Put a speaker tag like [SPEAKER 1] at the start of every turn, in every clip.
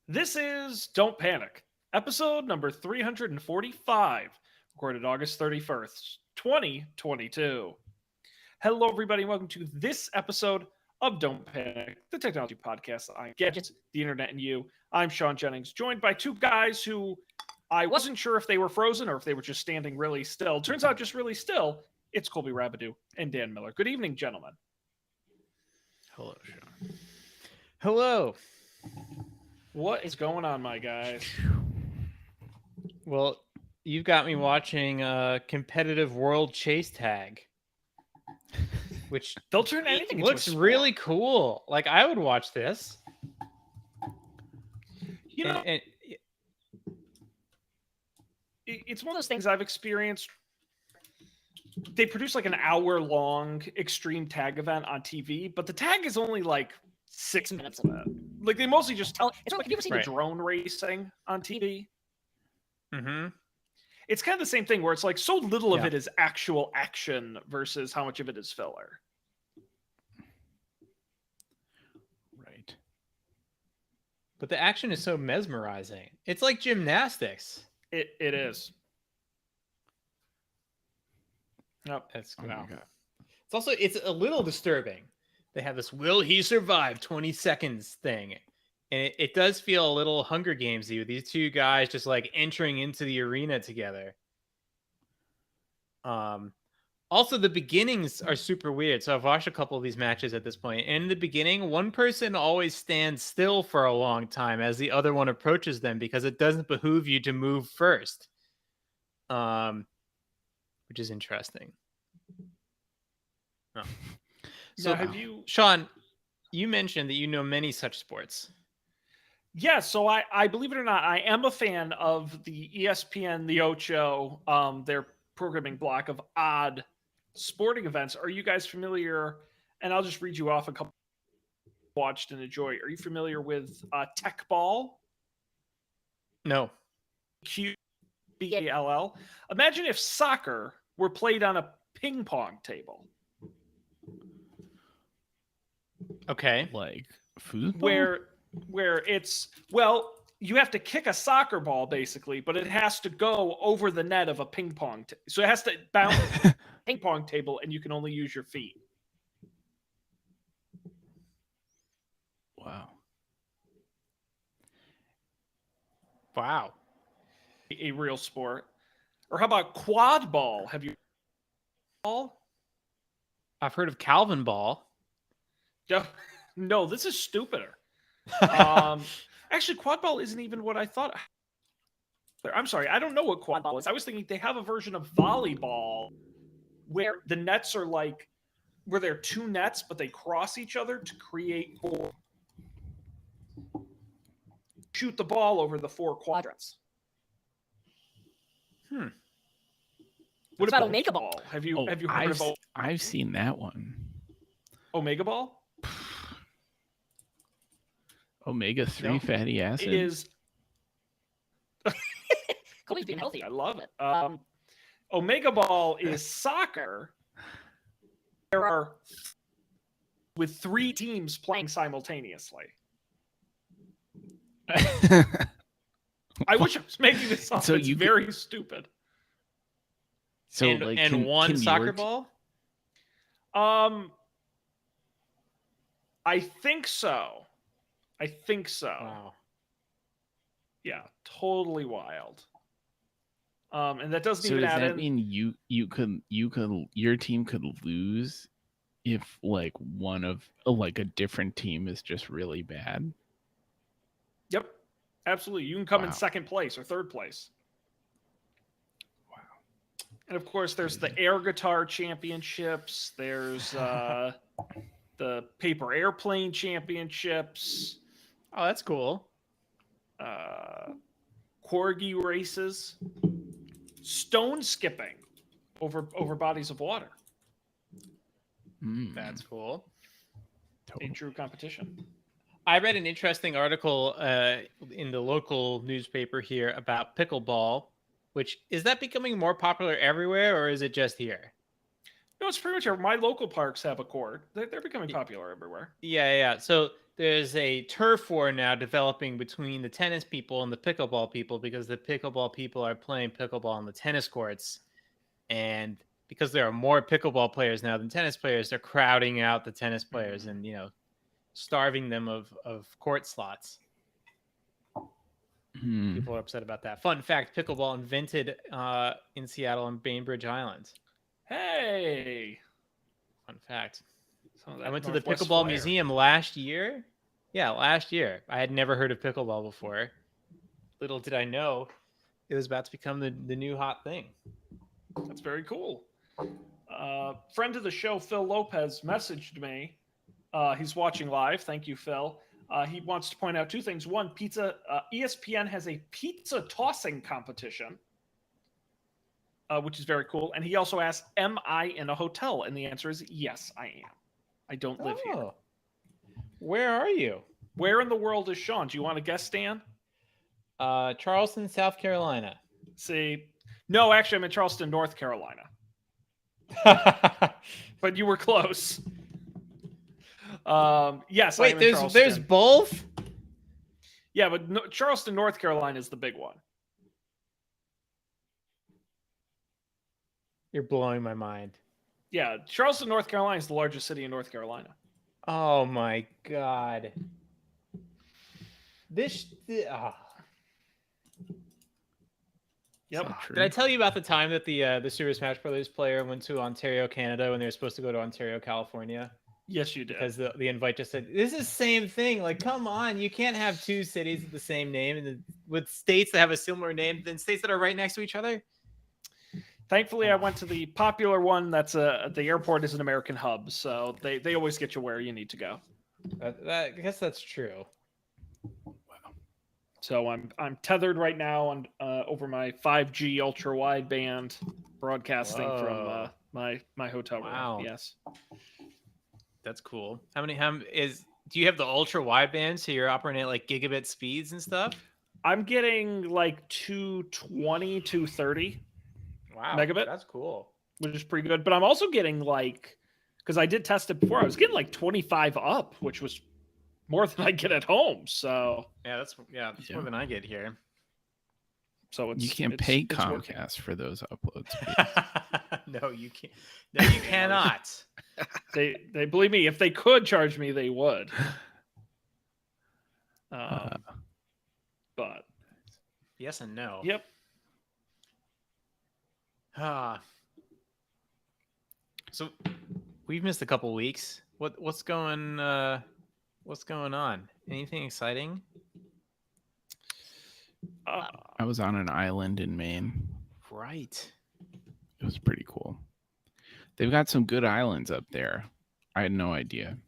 [SPEAKER 1] This is Don't Panic, episode number 345, recorded August 31st, 2022. Hello, everybody, and welcome to this episode of Don't Panic, the technology podcast on gadgets, the internet, and you. I'm Sean Jennings, joined by two guys who I wasn't sure if they were frozen or if they were just standing really still. Turns out, just really still. It's Colby Rabideau and Dan Miller. Good evening, gentlemen.
[SPEAKER 2] Hello, Sean.
[SPEAKER 3] Hello.
[SPEAKER 1] What is going on, my guys?
[SPEAKER 3] Well, you've got me watching competitive world chase tag, which
[SPEAKER 1] They'll turn anything into a
[SPEAKER 3] looks
[SPEAKER 1] sport.
[SPEAKER 3] really cool. Like, I would watch this.
[SPEAKER 1] You know,
[SPEAKER 3] And
[SPEAKER 1] it's one of those things I've experienced. They produce like an hour-long extreme tag event on TV, but the tag is only like 6 minutes of it. Like they mostly just tell. It's like, have you ever seen
[SPEAKER 3] Right.
[SPEAKER 1] drone racing on TV?
[SPEAKER 3] mm-hmm.
[SPEAKER 1] It's kind of the same thing where it's like so little of
[SPEAKER 3] Yeah.
[SPEAKER 1] it is actual action versus how much of it is filler.
[SPEAKER 2] Right.
[SPEAKER 3] But the action is so mesmerizing. It's like gymnastics.
[SPEAKER 1] It is. Nope.
[SPEAKER 3] That's
[SPEAKER 2] Oh
[SPEAKER 3] cool.
[SPEAKER 2] my God.
[SPEAKER 3] It's a little disturbing. They have this "will he survive 20 seconds" thing. And it does feel a little Hunger Games-y with these two guys just like entering into the arena together. Also, the beginnings are super weird. So I've watched a couple of these matches at this point. And in the beginning, one person always stands still for a long time as the other one approaches them because it doesn't behoove you to move first. Which is interesting. Oh.
[SPEAKER 1] So
[SPEAKER 3] So
[SPEAKER 1] have you?
[SPEAKER 3] Sean, you mentioned that you know many such sports.
[SPEAKER 1] Yeah, so I believe it or not, I am a fan of the ESPN, the Ocho, their programming block of odd sporting events. Are you guys familiar? And I'll just read you off a couple watched and enjoyed. Are you familiar with Tech Ball?
[SPEAKER 3] No.
[SPEAKER 1] QBALL. Imagine if soccer were played on a ping pong table.
[SPEAKER 3] Okay.
[SPEAKER 2] Like foosball?
[SPEAKER 1] where it's, well, you have to kick a soccer ball basically, but it has to go over the net of a ping pong so it has to bounce ping pong table, and you can only use your feet.
[SPEAKER 2] Wow.
[SPEAKER 3] Wow.
[SPEAKER 1] A real sport. Or how about quad ball? Have you ball?
[SPEAKER 3] I've heard of Calvin Ball.
[SPEAKER 1] No, this is stupider. Actually, quad ball isn't even what I thought. I'm sorry, I don't know what quad ball is. I was thinking they have a version of volleyball where the nets are like, where there are two nets, but they cross each other to create four. Shoot the ball over the four quadrants. What about Omega Ball? Have you heard about
[SPEAKER 2] I've seen that one.
[SPEAKER 1] Omega Ball?
[SPEAKER 2] Omega-3
[SPEAKER 1] No.
[SPEAKER 2] fatty acids.
[SPEAKER 1] It is. Colby's being healthy. I love it. Omega Ball is soccer. There are with 3 teams playing simultaneously. I wish I was making this up.
[SPEAKER 2] So
[SPEAKER 1] It's
[SPEAKER 2] you
[SPEAKER 1] very stupid.
[SPEAKER 2] So
[SPEAKER 3] and
[SPEAKER 2] like,
[SPEAKER 3] and one
[SPEAKER 2] can
[SPEAKER 3] soccer
[SPEAKER 2] your
[SPEAKER 3] ball?
[SPEAKER 1] I think so.
[SPEAKER 3] Wow.
[SPEAKER 1] Yeah, totally wild. And that doesn't
[SPEAKER 2] So
[SPEAKER 1] even
[SPEAKER 2] does
[SPEAKER 1] add
[SPEAKER 2] that
[SPEAKER 1] in.
[SPEAKER 2] mean your team could lose if like one of like a different team is just really bad?
[SPEAKER 1] Yep, absolutely. You can come in
[SPEAKER 2] Wow.
[SPEAKER 1] second place or third place.
[SPEAKER 2] Wow.
[SPEAKER 1] And of course, there's the air guitar championships. There's the paper airplane championships.
[SPEAKER 3] Oh, that's cool.
[SPEAKER 1] Corgi races, stone skipping over bodies of water.
[SPEAKER 3] That's cool.
[SPEAKER 1] A
[SPEAKER 2] Totally.
[SPEAKER 1] true competition.
[SPEAKER 3] I read an interesting article in the local newspaper here about pickleball, which is that becoming more popular everywhere, or is it just here?
[SPEAKER 1] No, it's pretty much my local parks have a court. They're becoming popular everywhere.
[SPEAKER 3] Yeah. So there's a turf war now developing between the tennis people and the pickleball people because the pickleball people are playing pickleball on the tennis courts. And because there are more pickleball players now than tennis players, they're crowding out the tennis players and, starving them of court slots. People are upset about that. Fun fact, pickleball invented in Seattle on Bainbridge Island.
[SPEAKER 1] Hey.
[SPEAKER 3] Fun fact.
[SPEAKER 1] Some of
[SPEAKER 3] I
[SPEAKER 1] that
[SPEAKER 3] went to the
[SPEAKER 1] Northwest
[SPEAKER 3] pickleball
[SPEAKER 1] flair.
[SPEAKER 3] museum last year. Yeah, last year. I had never heard of pickleball before. Little did I know it was about to become the new hot thing.
[SPEAKER 1] That's very cool. Friend of the show, Phil Lopez, messaged me. He's watching live. Thank you, Phil. He wants to point out two things. One, ESPN has a pizza tossing competition, which is very cool. And he also asked, am I in a hotel? And the answer is yes, I am. I don't live here.
[SPEAKER 3] Where are you?
[SPEAKER 1] Where in the world is Sean? Do you want to guess, Stan?
[SPEAKER 3] Charleston, South Carolina.
[SPEAKER 1] See, no, actually, I'm in Charleston, North Carolina. But you were close. Yes.
[SPEAKER 3] Wait,
[SPEAKER 1] I'm in
[SPEAKER 3] there's
[SPEAKER 1] Charleston.
[SPEAKER 3] both?
[SPEAKER 1] Yeah, but Charleston, North Carolina is the big one.
[SPEAKER 3] You're blowing my mind.
[SPEAKER 1] Yeah, Charleston, North Carolina is the largest city in North Carolina.
[SPEAKER 3] Oh my god.
[SPEAKER 1] Yep.
[SPEAKER 3] Did I tell you about the time that the Super Smash Brothers player went to Ontario, Canada, when they were supposed to go to Ontario, California?
[SPEAKER 1] Yes, you did.
[SPEAKER 3] Because the invite just said, this is the same thing. Like, come on, you can't have two cities with the same name and with states that have a similar name than states that are right next to each other.
[SPEAKER 1] Thankfully, I went to the popular one. That's the airport is an American hub, so they always get you where you need to go.
[SPEAKER 3] I guess that's true.
[SPEAKER 1] So I'm tethered right now on over my 5G ultra wideband broadcasting from my hotel room.
[SPEAKER 3] Wow.
[SPEAKER 1] Yes,
[SPEAKER 3] that's cool. Do you have the ultra wideband, so you're operating at like gigabit speeds and stuff?
[SPEAKER 1] I'm getting like 220, 230.
[SPEAKER 3] Wow,
[SPEAKER 1] megabit.
[SPEAKER 3] That's cool.
[SPEAKER 1] Which is pretty good. But I'm also getting because I did test it before, I was getting like 25 up, which was more than I get at home. So
[SPEAKER 3] that's more than I get here.
[SPEAKER 1] So
[SPEAKER 2] you can't pay Comcast for those uploads.
[SPEAKER 3] No, you can't. No, you cannot.
[SPEAKER 1] They believe me, if they could charge me, they would. But
[SPEAKER 3] yes and no.
[SPEAKER 1] Yep.
[SPEAKER 3] So we've missed a couple weeks. What's going on? Anything exciting?
[SPEAKER 2] I was on an island in Maine.
[SPEAKER 3] Right.
[SPEAKER 2] It was pretty cool. They've got some good islands up there. I had no idea.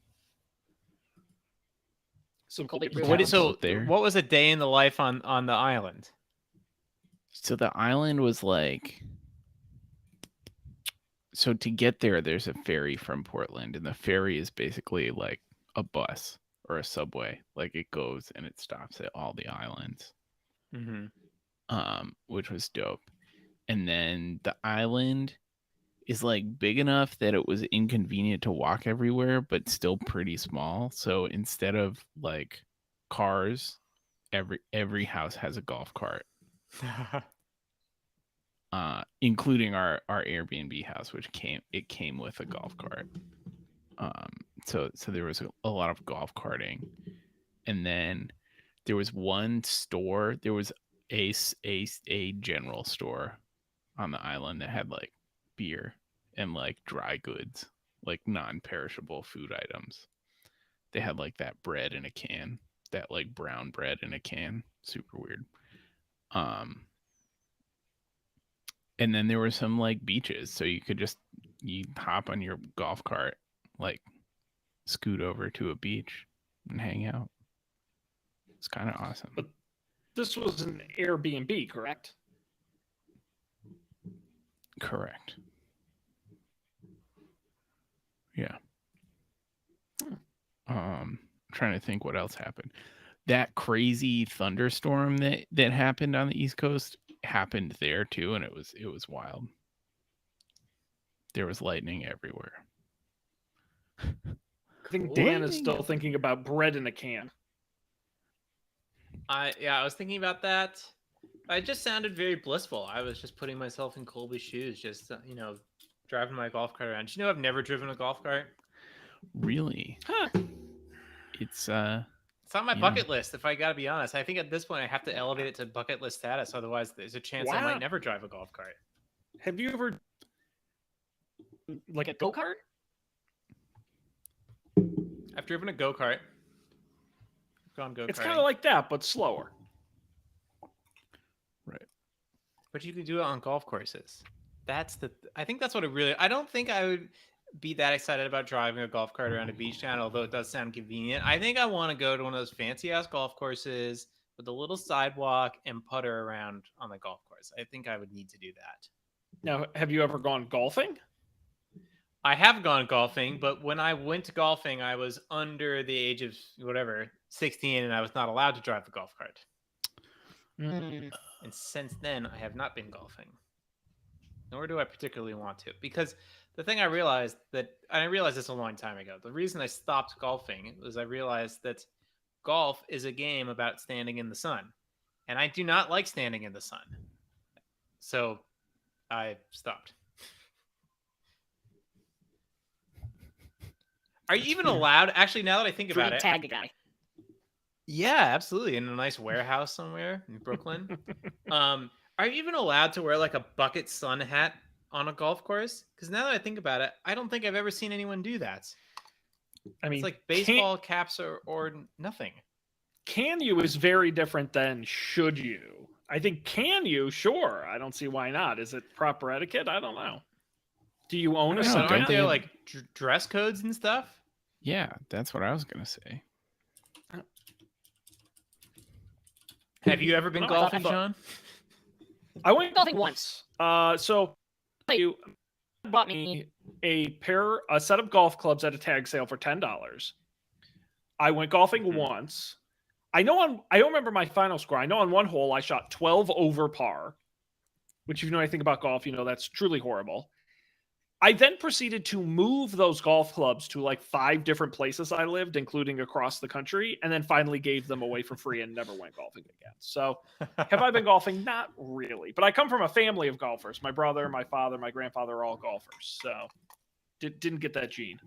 [SPEAKER 3] What was a day in the life on the island?
[SPEAKER 2] So the island was like, so to get there, there's a ferry from Portland, and the ferry is basically like a bus or a subway. Like it goes and it stops at all the islands, which was dope. And then the island is like big enough that it was inconvenient to walk everywhere, but still pretty small. So instead of like cars, every house has a golf cart. Including our Airbnb house, which came with a golf cart. So there was a lot of golf carting, and then there was one store. There was a general store on the island that had like beer and like dry goods, like non-perishable food items. They had like that bread in a can, that like brown bread in a can. Super weird. And then there were some like beaches, so you hop on your golf cart, like scoot over to a beach and hang out. It's kind of awesome.
[SPEAKER 1] But this was an Airbnb, correct?
[SPEAKER 2] Correct. Yeah. Trying to think what else happened. That crazy thunderstorm that happened on the East Coast happened there too, and it was wild. There was lightning everywhere.
[SPEAKER 1] I think Dan is
[SPEAKER 2] What?
[SPEAKER 1] still thinking about bread in a can.
[SPEAKER 3] I was thinking about that. It just sounded very blissful. I was just putting myself in Colby's shoes, just driving my golf cart around. Did you know I've never driven a golf cart?
[SPEAKER 2] Really?
[SPEAKER 1] Huh.
[SPEAKER 2] It's
[SPEAKER 3] It's on my
[SPEAKER 2] Yeah.
[SPEAKER 3] bucket list. If I got to be honest, I think at this point I have to elevate it to bucket list status. Otherwise, there's a chance I
[SPEAKER 1] Wow.
[SPEAKER 3] might never drive a golf cart.
[SPEAKER 1] Have you ever like a go-kart?
[SPEAKER 3] I've driven a go kart. Gone go
[SPEAKER 1] It's
[SPEAKER 3] karting.
[SPEAKER 1] kind of like that, but slower.
[SPEAKER 3] But you can do it on golf courses. I think that's what it really. I don't think I would be that excited about driving a golf cart around a beach town, although it does sound convenient. I think I want to go to one of those fancy ass golf courses with a little sidewalk and putter around on the golf course. I think I would need to do that.
[SPEAKER 1] Now, have you ever gone golfing?
[SPEAKER 3] I have gone golfing, but when I went golfing, I was under the age of 16, and I was not allowed to drive the golf cart. And since then, I have not been golfing. Nor do I particularly want to. Because the thing I realized this a long time ago. The reason I stopped golfing was I realized that golf is a game about standing in the sun. And I do not like standing in the sun. So I stopped. Are you even allowed? Actually, now that I think about it.
[SPEAKER 4] Tag the guy.
[SPEAKER 3] Yeah, absolutely. In a nice warehouse somewhere in Brooklyn. Are you even allowed to wear like a bucket sun hat on a golf course? Because now that I think about it, I don't think I've ever seen anyone do that.
[SPEAKER 1] I mean,
[SPEAKER 3] It's like baseball caps or nothing.
[SPEAKER 1] Can you is very different than should you. I think can you? Sure. I don't see why not. Is it proper etiquette? I don't know. Do you own a
[SPEAKER 2] I don't know,
[SPEAKER 1] sun
[SPEAKER 3] So
[SPEAKER 2] don't
[SPEAKER 3] aren't
[SPEAKER 1] hat?
[SPEAKER 2] they
[SPEAKER 3] there
[SPEAKER 2] have-
[SPEAKER 3] like dress codes and stuff?
[SPEAKER 2] Yeah, that's what I was gonna say.
[SPEAKER 3] Have you ever been
[SPEAKER 1] No, I
[SPEAKER 3] golfing,
[SPEAKER 1] thought-
[SPEAKER 3] Sean?
[SPEAKER 1] I went
[SPEAKER 4] Golfing once.
[SPEAKER 1] So you bought me a set of golf clubs at a tag sale for $10. I went golfing
[SPEAKER 3] Mhm.
[SPEAKER 1] once. I don't remember my final score. I know on one hole I shot 12 over par, which if you know anything about golf, you know that's truly horrible. I then proceeded to move those golf clubs to like 5 different places I lived, including across the country, and then finally gave them away for free and never went golfing again. So have I been golfing? Not really. But I come from a family of golfers. My brother, my father, my grandfather are all golfers. So didn't get that gene.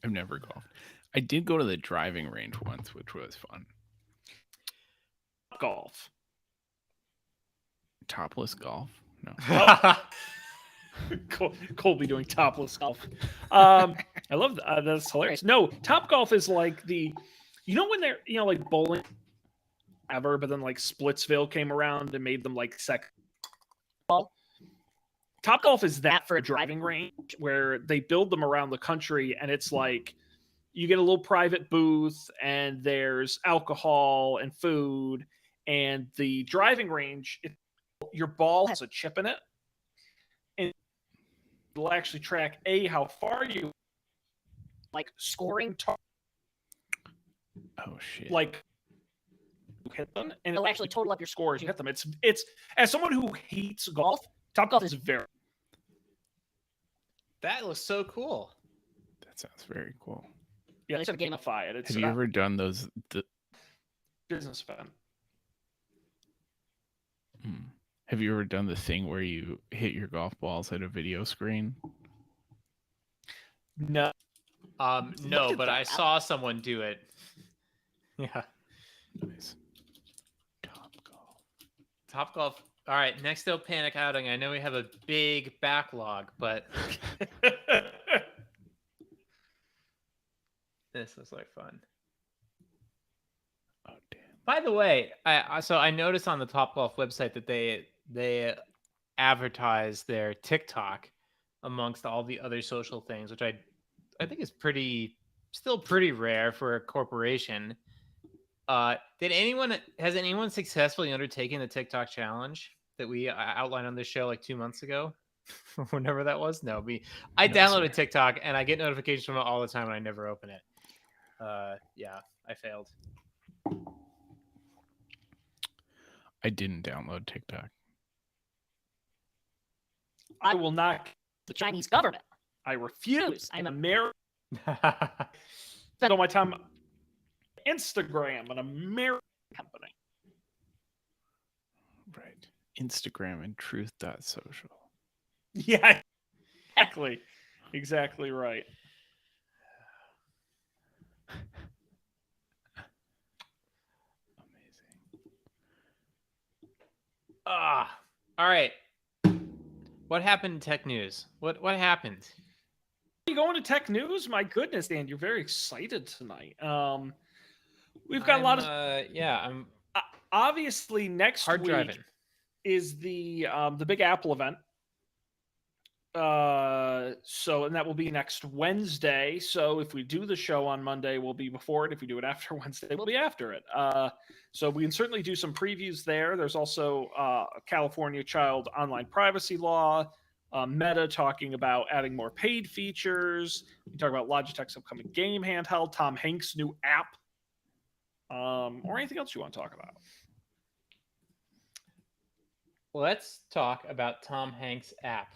[SPEAKER 2] I've never golfed. I did go to the driving range once, which was fun.
[SPEAKER 1] Golf.
[SPEAKER 2] Topless golf? No.
[SPEAKER 1] Colby doing topless golf. I love that. That's hilarious. No, Top Golf is like when they're, like bowling ever, but then like Splitsville came around and made them like second. Top Golf is that for a driving range where they build them around the country, and it's like you get a little private booth and there's alcohol and food, and the driving range, your ball has a chip in it, and it'll actually track how far you
[SPEAKER 4] Like scoring.
[SPEAKER 2] Oh shit.
[SPEAKER 1] like hit them, and
[SPEAKER 4] It'll actually total up your
[SPEAKER 1] scores
[SPEAKER 4] score.
[SPEAKER 1] hit them. It's as someone who hates golf, Top Golf is very.
[SPEAKER 3] That looks so cool.
[SPEAKER 2] That sounds very cool.
[SPEAKER 1] Yeah,
[SPEAKER 4] They sort of game
[SPEAKER 1] gamify it. It's
[SPEAKER 2] Have you ever done those?
[SPEAKER 1] business fan.
[SPEAKER 2] Have you ever done the thing where you hit your golf balls at a video screen?
[SPEAKER 1] No,
[SPEAKER 3] No,
[SPEAKER 4] at
[SPEAKER 3] but I
[SPEAKER 4] that.
[SPEAKER 3] saw someone do it. Yeah.
[SPEAKER 2] Nice. Top golf.
[SPEAKER 3] Top Golf. All right, next up, Panic Outing. I know we have a big backlog, but this looks like fun.
[SPEAKER 2] Oh damn.
[SPEAKER 3] By the way, I noticed on the Top Golf website that they advertise their TikTok amongst all the other social things, which I think is still pretty rare for a corporation. Has anyone successfully undertaken the TikTok challenge that we outlined on this show like 2 months ago? Whenever that was? No, I
[SPEAKER 2] No,
[SPEAKER 3] downloaded
[SPEAKER 2] sir.
[SPEAKER 3] TikTok and I get notifications from it all the time and I never open it. Yeah, I failed.
[SPEAKER 2] I didn't download TikTok.
[SPEAKER 1] I will not.
[SPEAKER 4] The Chinese government.
[SPEAKER 1] I refuse. I'm American.
[SPEAKER 3] Right.
[SPEAKER 1] Spend all my time on Instagram, an American company.
[SPEAKER 2] Right. Instagram and truth.social.
[SPEAKER 1] Yeah, exactly. Exactly right.
[SPEAKER 2] Amazing.
[SPEAKER 3] All right. What happened in tech news? What happened?
[SPEAKER 1] You going to tech news? My goodness, Dan, you're very excited tonight. We've got a lot of
[SPEAKER 3] I'm
[SPEAKER 1] obviously next
[SPEAKER 3] hard
[SPEAKER 1] week
[SPEAKER 3] driving.
[SPEAKER 1] is the big Apple event. So and that will be next Wednesday. So if we do the show on Monday, we'll be before it. If we do it after Wednesday, we'll be after it. So we can certainly do some previews there. There's also a California child online privacy law. Meta talking about adding more paid features. We talk about Logitech's upcoming game handheld, Tom Hanks' new app, or anything else you want to talk about.
[SPEAKER 3] Let's talk about Tom Hanks' app.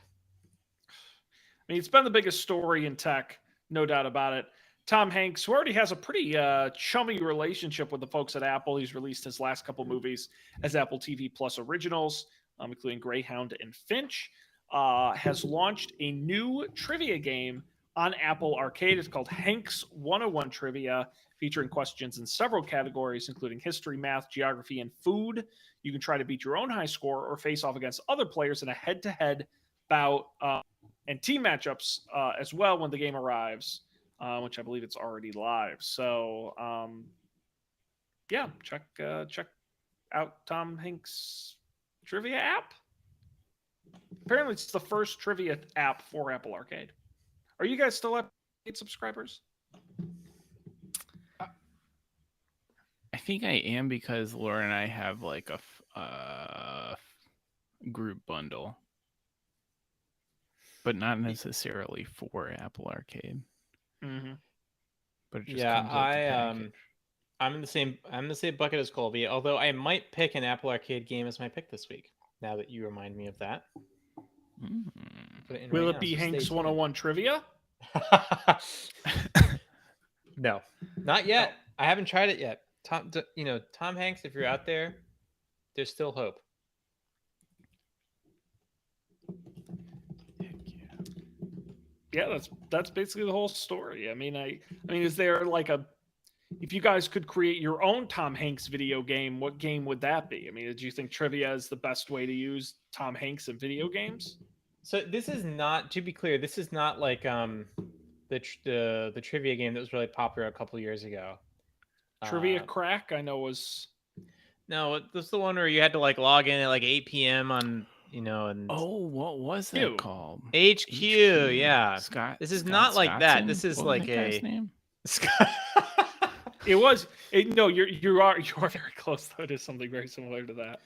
[SPEAKER 1] I mean, it's been the biggest story in tech, no doubt about it. Tom Hanks, who already has a pretty chummy relationship with the folks at Apple, he's released his last couple movies as Apple TV Plus originals, including Greyhound and Finch, has launched a new trivia game on Apple Arcade. It's called Hanks 101 Trivia, featuring questions in several categories, including history, math, geography, and food. You can try to beat your own high score or face off against other players in a head-to-head bout and team matchups as well when the game arrives, which I believe it's already live. So, yeah, check out Tom Hanks' trivia app. Apparently, it's the first trivia app for Apple Arcade. Are you guys still Arcade subscribers?
[SPEAKER 2] I think I am because Laura and I have like a group bundle, but not necessarily for Apple Arcade.
[SPEAKER 1] Mm-hmm.
[SPEAKER 2] But it just
[SPEAKER 3] Yeah,
[SPEAKER 2] comes with the package.
[SPEAKER 3] I'm in the same bucket as Colby, although I might pick an Apple Arcade game as my pick this week, now that you remind me of that. Put it in
[SPEAKER 1] Will
[SPEAKER 3] right
[SPEAKER 1] it
[SPEAKER 3] now,
[SPEAKER 1] be
[SPEAKER 3] so stay
[SPEAKER 1] Hanks
[SPEAKER 3] tuned.
[SPEAKER 1] 101 trivia?
[SPEAKER 3] No, not yet. I haven't tried it yet. Tom Hanks, if you're out there, there's still hope.
[SPEAKER 2] Heck yeah.
[SPEAKER 1] Yeah, that's basically the whole story. I mean, is there like if you guys could create your own Tom Hanks video game, what game would that be? I mean, do you think trivia is the best way to use Tom Hanks in video games?
[SPEAKER 3] So this is not, to be clear, this is not like the trivia game that was really popular a couple years ago.
[SPEAKER 1] Trivia Crack, I know was.
[SPEAKER 3] No, this is the one where you had to like log in at like 8 p.m. on, and
[SPEAKER 2] What was that called?
[SPEAKER 3] HQ, yeah.
[SPEAKER 2] Scott.
[SPEAKER 3] This is
[SPEAKER 2] Scott
[SPEAKER 3] not like that.
[SPEAKER 2] Scottson?
[SPEAKER 3] This is
[SPEAKER 2] What
[SPEAKER 3] like
[SPEAKER 2] was that guy's
[SPEAKER 3] a
[SPEAKER 2] name?
[SPEAKER 1] It was. No, you are very close though to something very similar to that.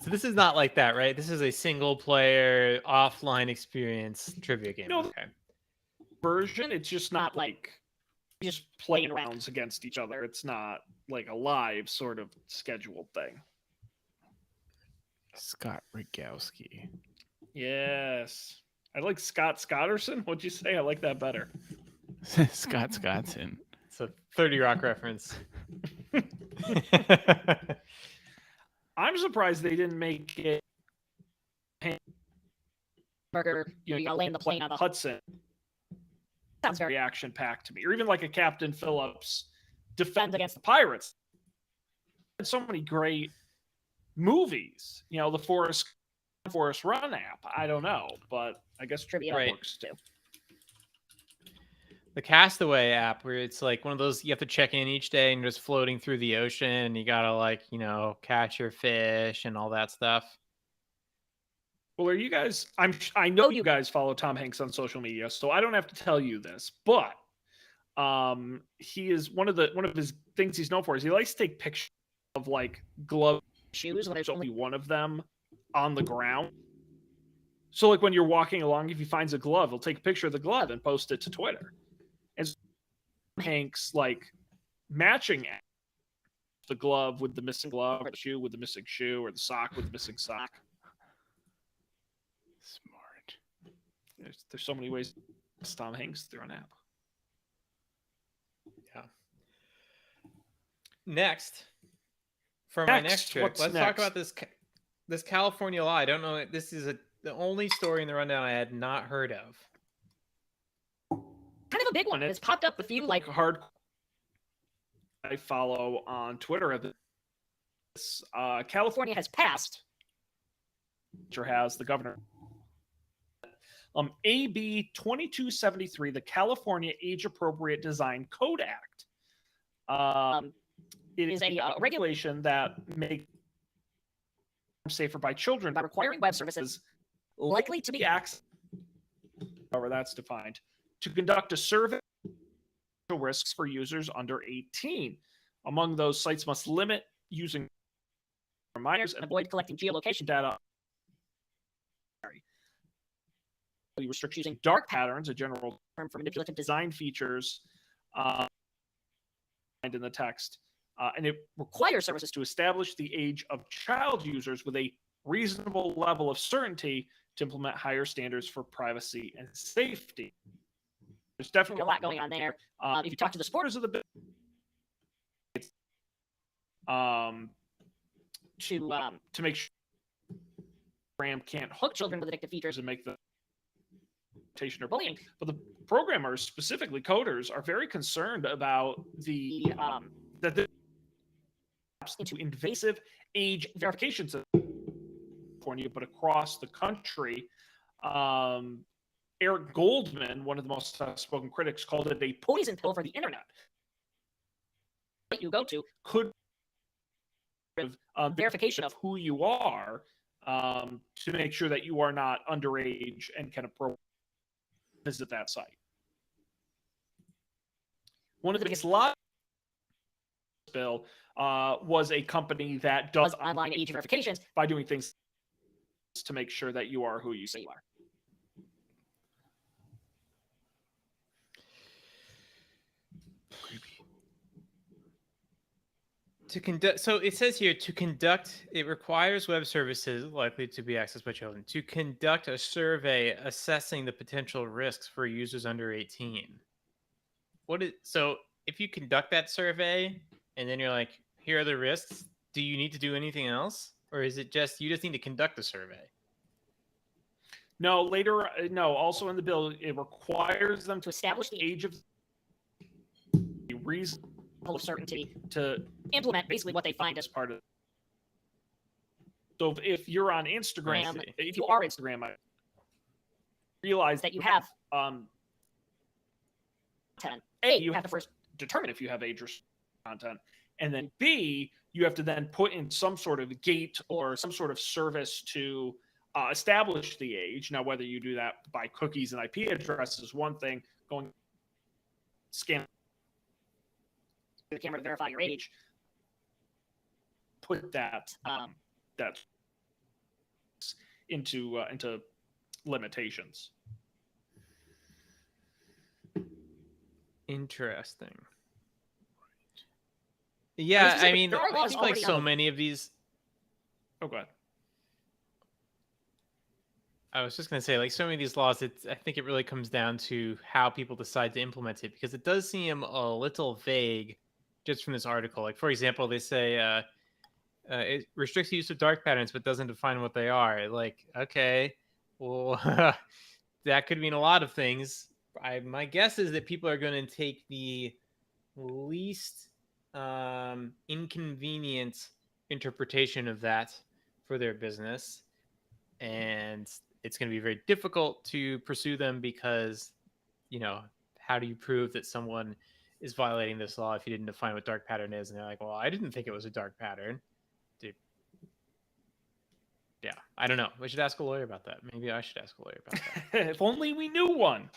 [SPEAKER 3] So this is not like that, right? This is a single player offline experience trivia game.
[SPEAKER 1] No.
[SPEAKER 3] Okay.
[SPEAKER 1] Version, it's just not like just playing rounds against each other. It's not like a live sort of scheduled thing.
[SPEAKER 2] Scott Rogowski.
[SPEAKER 1] Yes. I like Scott Scotterson. What'd you say? I like that better.
[SPEAKER 2] Scott Scottson.
[SPEAKER 3] It's a 30 Rock reference.
[SPEAKER 1] I'm surprised they didn't make it
[SPEAKER 4] Burger, you gotta land the plane on the
[SPEAKER 1] Hudson.
[SPEAKER 4] sounds very
[SPEAKER 1] Very action packed to me, or even like a Captain Phillips defend against the Pirates. And so many great movies, the Forrest Run app. I don't know, but I guess
[SPEAKER 4] trivia
[SPEAKER 3] Right.
[SPEAKER 4] works too.
[SPEAKER 3] The Castaway app, where it's like one of those you have to check in each day and you're just floating through the ocean and you gotta like, catch your fish and all that stuff.
[SPEAKER 1] Well, are you guys? I know you guys follow Tom Hanks on social media, so I don't have to tell you this, but he is one of his things he's known for is he likes to take pictures of like glove
[SPEAKER 4] Shoes when
[SPEAKER 1] there's
[SPEAKER 4] there's
[SPEAKER 1] only one of them on the ground. So like when you're walking along, if he finds a glove, he'll take a picture of the glove and post it to Twitter. And so Hanks like matching the glove with the missing glove, or the shoe with the missing shoe, or the sock with the missing sock.
[SPEAKER 2] Smart.
[SPEAKER 1] There's so many ways Tom Hanks through an app.
[SPEAKER 3] Yeah. Next, for my next trick,
[SPEAKER 1] what's
[SPEAKER 3] let's
[SPEAKER 1] next?
[SPEAKER 3] talk about this California law. I don't know. This is the only story in the rundown I had not heard of.
[SPEAKER 4] Kind of a big one. It's popped up a few like
[SPEAKER 1] Hard. I follow on Twitter. This
[SPEAKER 4] California has passed.
[SPEAKER 1] Has the governor. AB 2273, the California Age Appropriate Design Code Act. It is a regulation that makes safer by children by requiring web services likely to be accessed, however that's defined, to conduct a survey of risks for users under 18. Among those, sites must limit using minors and avoid collecting geolocation data. We restrict using dark patterns, a general term for manipulative design features, in the text, and it requires services to establish the age of child users with a reasonable level of certainty to implement higher standards for privacy and safety. There's definitely a lot going on there. If you talk to the supporters of the bill, to make sure program can't hook children with addictive features and make them or bullying, but the programmers, specifically coders, are very concerned about the into invasive age verification system in California, but across the country. Eric Goldman, one of the most spoken critics, called it a poison pill for the internet. That you go to could verification of who you are to make sure that you are not underage and can visit that site. One of the biggest law bill was a company that does online age verifications by doing things to make sure that you are who you say you are.
[SPEAKER 3] To conduct, so it says here to conduct, it requires web services likely to be accessed by children to conduct a survey assessing the potential risks for users under 18. So if you conduct that survey and then you're like, here are the risks, do you need to do anything else? Or is it just, you just need to conduct the survey?
[SPEAKER 1] No, also in the bill, it requires them to establish the age of reasonable certainty to implement basically what they find as part of. So if you're on Instagram, if you are Instagram, I realize that you have content. A, you have to first determine if you have age content, and then B, you have to then put in some sort of gate or some sort of service to establish the age. Now, whether you do that by cookies and IP address is one thing. Going scan the camera to verify your age. Put that into limitations.
[SPEAKER 3] Interesting. Yeah, I mean, I think like so many of these.
[SPEAKER 1] Oh, go ahead.
[SPEAKER 3] I was just going to say, like so many of these laws, I think it really comes down to how people decide to implement it, because it does seem a little vague just from this article. Like, for example, they say it restricts the use of dark patterns but doesn't define what they are. Like, okay, well, that could mean a lot of things. My guess is that people are going to take the least inconvenient interpretation of that for their business, and it's going to be very difficult to pursue them because, you know, how do you prove that someone is violating this law if you didn't define what dark pattern is? And they're like, well, I didn't think it was a dark pattern. Dude. Yeah, I don't know. We should ask a lawyer about that. Maybe I should ask a lawyer about that.
[SPEAKER 1] If only we knew one.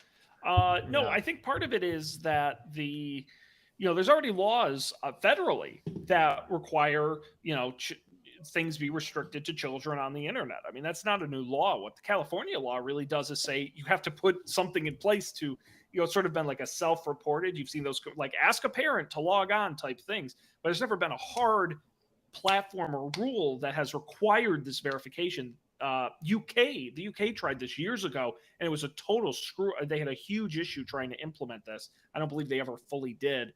[SPEAKER 1] No, I think part of it is that there's already laws federally that require, things be restricted to children on the internet. I mean, that's not a new law. What the California law really does is say you have to put something in place to, it's sort of been like a self-reported. You've seen those like ask a parent to log on type things, but there's never been a hard platform or rule that has required this verification UK. The UK tried this years ago, and it was a total screw. They had a huge issue trying to implement this. I don't believe they ever fully did.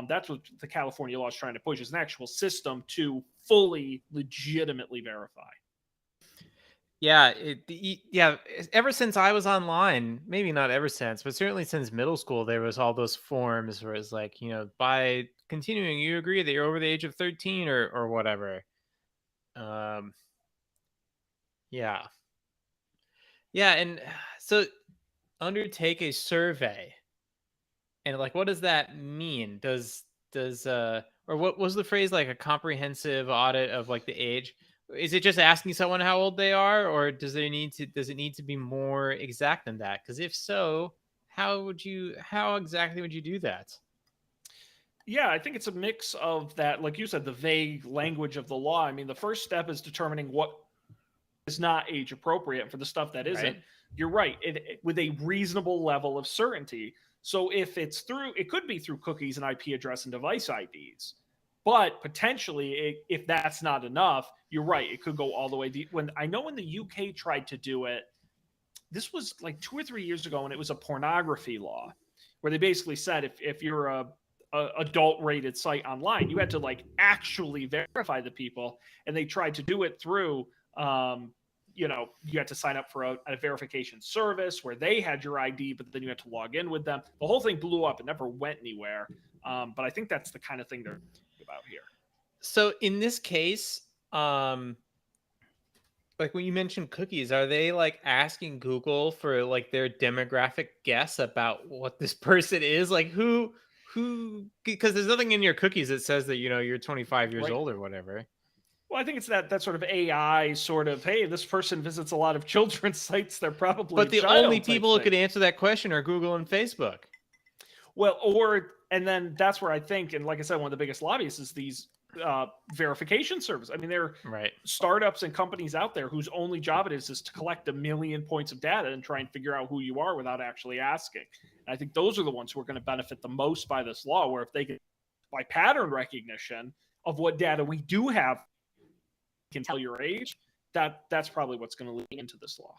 [SPEAKER 1] That's what the California law is trying to push, is an actual system to fully, legitimately verify.
[SPEAKER 3] Yeah, ever since I was online, maybe not ever since, but certainly since middle school, there was all those forms where it's like, by continuing, you agree that you're over the age of 13 or whatever. Yeah. Yeah, and so undertake a survey. And like, what does that mean? Does or what was the phrase, like a comprehensive audit of like the age? Is it just asking someone how old they are, or does it need to be more exact than that? Because if so, how exactly would you do that?
[SPEAKER 1] Yeah, I think it's a mix of that, like you said, the vague language of the law. I mean, the first step is determining what is not age appropriate. For the stuff that isn't,
[SPEAKER 3] Right.
[SPEAKER 1] you're right, with a reasonable level of certainty. So if it could be through cookies and IP address and device IDs. But potentially, if that's not enough, you're right, it could go all the way. When the UK tried to do it, this was like 2 or 3 years ago, and it was a pornography law where they basically said if you're a adult rated site online, you had to like actually verify the people, and they tried to do it through you had to sign up for a verification service where they had your ID, but then you had to log in with them. The whole thing blew up and never went anywhere. But I think that's the kind of thing they're about here.
[SPEAKER 3] So in this case, like when you mentioned cookies, are they like asking Google for like their demographic guess about what this person is? Like who, because there's nothing in your cookies that says that, you're 25 years
[SPEAKER 1] Right.
[SPEAKER 3] old or whatever.
[SPEAKER 1] Well, I think it's that sort of AI sort of, hey, this person visits a lot of children's sites. They're probably
[SPEAKER 3] But the
[SPEAKER 1] a child
[SPEAKER 3] only
[SPEAKER 1] type
[SPEAKER 3] people who
[SPEAKER 1] thing.
[SPEAKER 3] could answer that question are Google and Facebook.
[SPEAKER 1] Well, and then that's where I think, and like I said, one of the biggest lobbyists is these verification services. I mean, there are
[SPEAKER 3] Right.
[SPEAKER 1] startups and companies out there whose only job it is to collect 1 million points of data and try and figure out who you are without actually asking. And I think those are the ones who are going to benefit the most by this law, where if they can, by pattern recognition of what data we do have, can tell your age, that's probably what's going to lead into this law.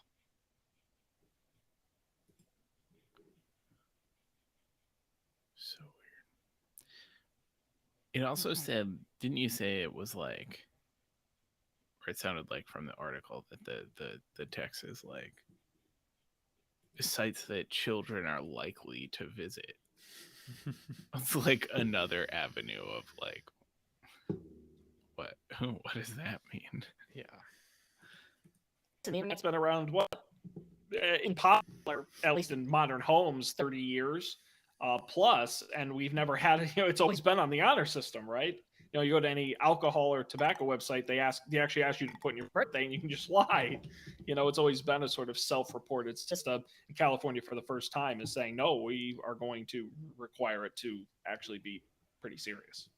[SPEAKER 2] So weird. It also said, didn't you say it was like, or it sounded like from the article that the text is like sites that children are likely to visit. It's like another avenue of like, what does that mean?
[SPEAKER 3] Yeah.
[SPEAKER 1] The internet's been around in popular, at least in modern homes, 30 years plus, and we've never had it's always been on the honor system, right? You go to any alcohol or tobacco website, they actually ask you to put in your birthday, and you can just lie. It's always been a sort of self-reported system. In California, for the first time, is saying no, we are going to require it to actually be pretty serious.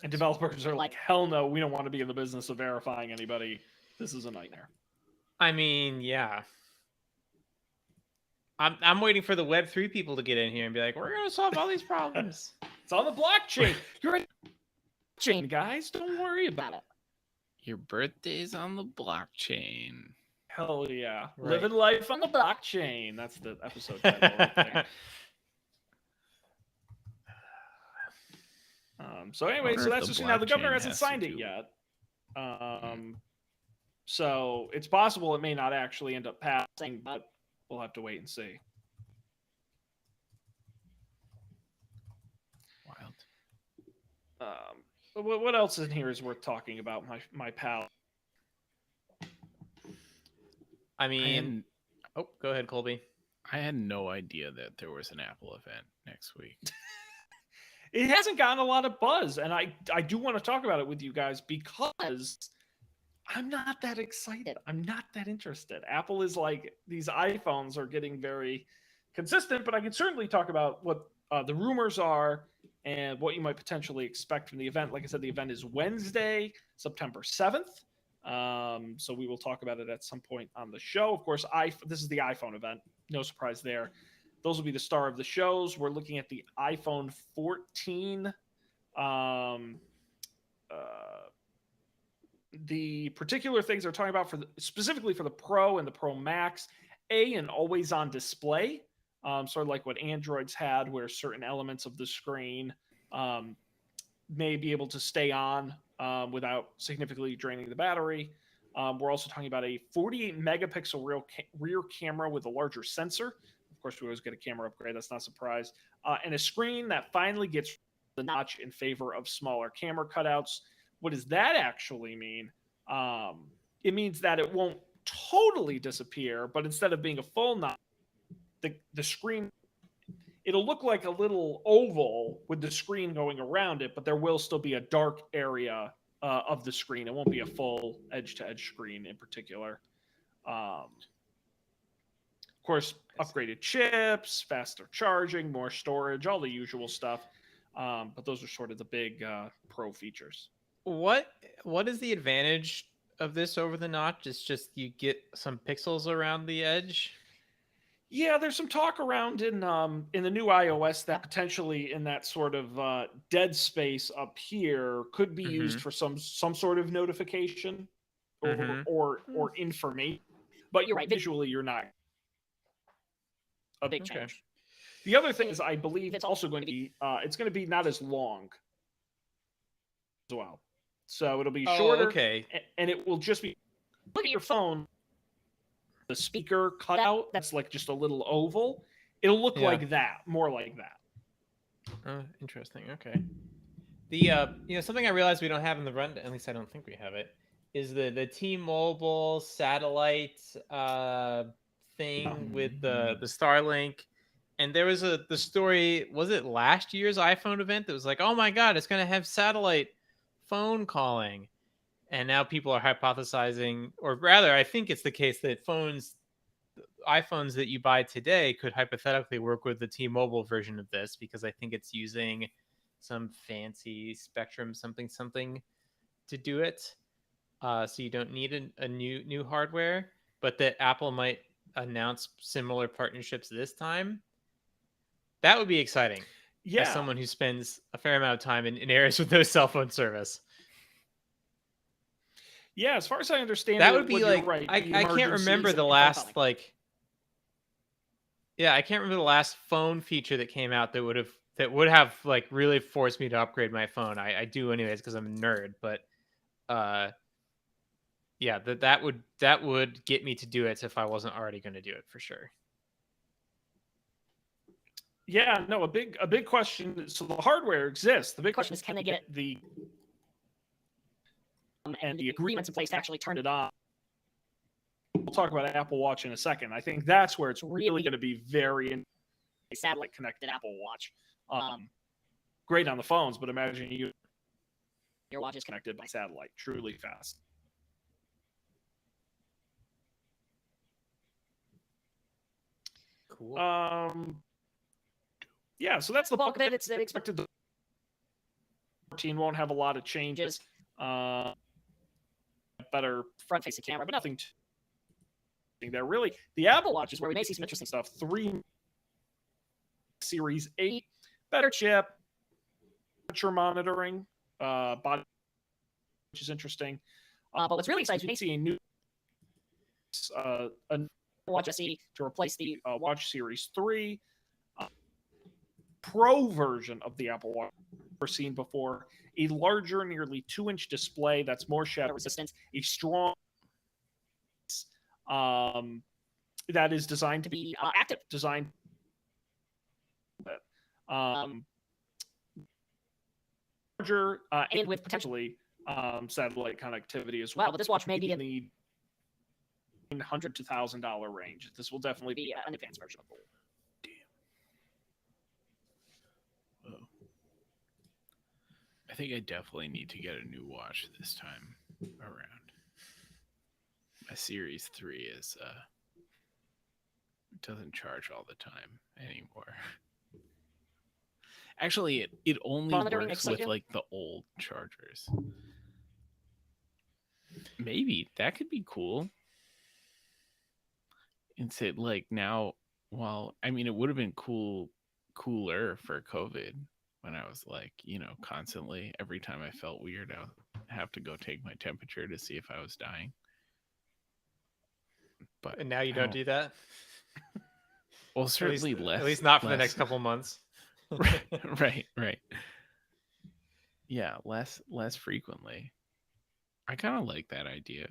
[SPEAKER 1] And developers are like, hell no, we don't want to be in the business of verifying anybody. This is a nightmare.
[SPEAKER 3] I mean, yeah. I'm waiting for the Web3 people to get in here and be like, we're going to solve all these problems.
[SPEAKER 1] It's on the blockchain. You're a blockchain, guys. Don't worry about it.
[SPEAKER 2] Your birthday's on the blockchain.
[SPEAKER 1] Hell yeah.
[SPEAKER 3] Right.
[SPEAKER 1] Living life on the blockchain. That's the episode title, I think. So anyway, so that's just now the governor hasn't signed it yet. So it's possible it may not actually end up passing, but we'll have to wait and see.
[SPEAKER 2] Wild.
[SPEAKER 1] What else in here is worth talking about, my pal?
[SPEAKER 3] I mean, oh, go ahead, Colby.
[SPEAKER 2] I had no idea that there was an Apple event next week.
[SPEAKER 1] It hasn't gotten a lot of buzz, and I do want to talk about it with you guys because I'm not that excited. I'm not that interested. Apple is like, these iPhones are getting very consistent, but I can certainly talk about what the rumors are and what you might potentially expect from the event. Like I said, the event is Wednesday, September 7th. So we will talk about it at some point on the show. Of course, this is the iPhone event. No surprise there. Those will be the star of the shows. We're looking at the iPhone 14 the particular things they're talking about specifically for the Pro and the Pro Max, an always-on display, sort of like what Androids had, where certain elements of the screen may be able to stay on without significantly draining the battery. We're also talking about a 48 megapixel rear camera with a larger sensor. Of course, we always get a camera upgrade. That's not a surprise. And a screen that finally gets the notch in favor of smaller camera cutouts. What does that actually mean? It means that it won't totally disappear, but instead of being a full notch, the screen, it'll look like a little oval with the screen going around it, but there will still be a dark area of the screen. It won't be a full edge-to-edge screen in particular. Of course, upgraded chips, faster charging, more storage, all the usual stuff. But those are sort of the big pro features.
[SPEAKER 3] What is the advantage of this over the notch? It's just you get some pixels around the edge.
[SPEAKER 1] Yeah, there's some talk around in the new iOS that potentially in that sort of dead space up here could be used for some sort of notification or information. But
[SPEAKER 4] You're right.
[SPEAKER 1] Visually, you're not.
[SPEAKER 4] A big change.
[SPEAKER 1] The other thing is, I believe it's also going to be it's going to be not as long as well. So it'll be shorter, and it will just be look at your phone. The speaker cutout that's like just a little oval. It'll look like that, more like that.
[SPEAKER 3] Interesting. Okay. The something I realized we don't have in the run, at least I don't think we have it, is the T-Mobile satellite thing with the Starlink. And there was the story, was it last year's iPhone event that was like, oh my God, it's going to have satellite phone calling. And now people are hypothesizing, or rather, I think it's the case that iPhones that you buy today could hypothetically work with the T-Mobile version of this, because I think it's using some fancy Spectrum something to do it. So you don't need a new hardware, but that Apple might announce similar partnerships this time. That would be exciting.
[SPEAKER 1] Yeah.
[SPEAKER 3] As someone who spends a fair amount of time in areas with no cell phone service.
[SPEAKER 1] Yeah, as far as I understand,
[SPEAKER 3] that would be like
[SPEAKER 1] right,
[SPEAKER 3] I can't remember the last I can't remember the last phone feature that came out that would have like really forced me to upgrade my phone. I do anyways because I'm a nerd, but yeah, that would get me to do it if I wasn't already going to do it for sure.
[SPEAKER 1] Yeah, no, a big question. So the hardware exists. The big question is, can they get the and the agreements in place to actually turn it on? We'll talk about Apple Watch in a second. I think that's where it's really going to be very satellite connected Apple Watch. Great on the phones, but imagine your watch is connected by satellite, truly fast.
[SPEAKER 3] Cool.
[SPEAKER 1] Yeah, so that's the bulk of it. It's expected the 14 won't have a lot of changes. Better front-facing camera, but nothing there really. The Apple Watch is where we may see some interesting stuff. 3 Series 8, better chip, temperature monitoring, body, which is interesting. But what's really exciting is we may see a new Watch SE to replace the Watch Series 3. Pro version of the Apple Watch we've seen before, a larger, nearly 2-inch display that's more shadow resistant, a strong that is designed to be active, designed larger and with potentially satellite connectivity as well. But this watch may be in the $100 to $1,000 range. This will definitely be an advanced version of the
[SPEAKER 2] I think I definitely need to get a new watch this time around. My Series 3 is doesn't charge all the time anymore. Actually, it only works with like the old chargers. Maybe that could be cool. It's it like now. Well, I mean, it would have been cooler for COVID when I was like, constantly every time I felt weird, have to go take my temperature to see if I was dying. But
[SPEAKER 3] And now you
[SPEAKER 2] I
[SPEAKER 3] don't do that?
[SPEAKER 2] Well, certainly less.
[SPEAKER 3] At least not for the
[SPEAKER 2] less-
[SPEAKER 3] next couple months.
[SPEAKER 2] Right. Yeah, less frequently. I kind of like that idea.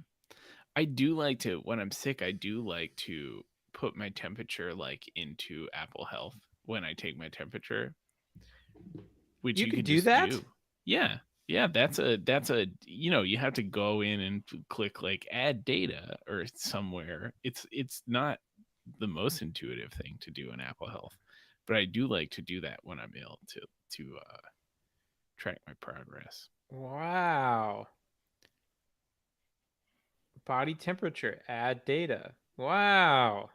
[SPEAKER 2] I do like to, when I'm sick, I do like to put my temperature like into Apple Health when I take my temperature, which
[SPEAKER 3] You
[SPEAKER 2] you
[SPEAKER 3] can
[SPEAKER 2] can
[SPEAKER 3] do
[SPEAKER 2] just
[SPEAKER 3] that?
[SPEAKER 2] do. Yeah. That's a you have to go in and click like add data or somewhere. It's not the most intuitive thing to do in Apple Health, but I do like to do that when I'm ill to track my progress.
[SPEAKER 3] Wow. Body temperature, add data. Wow.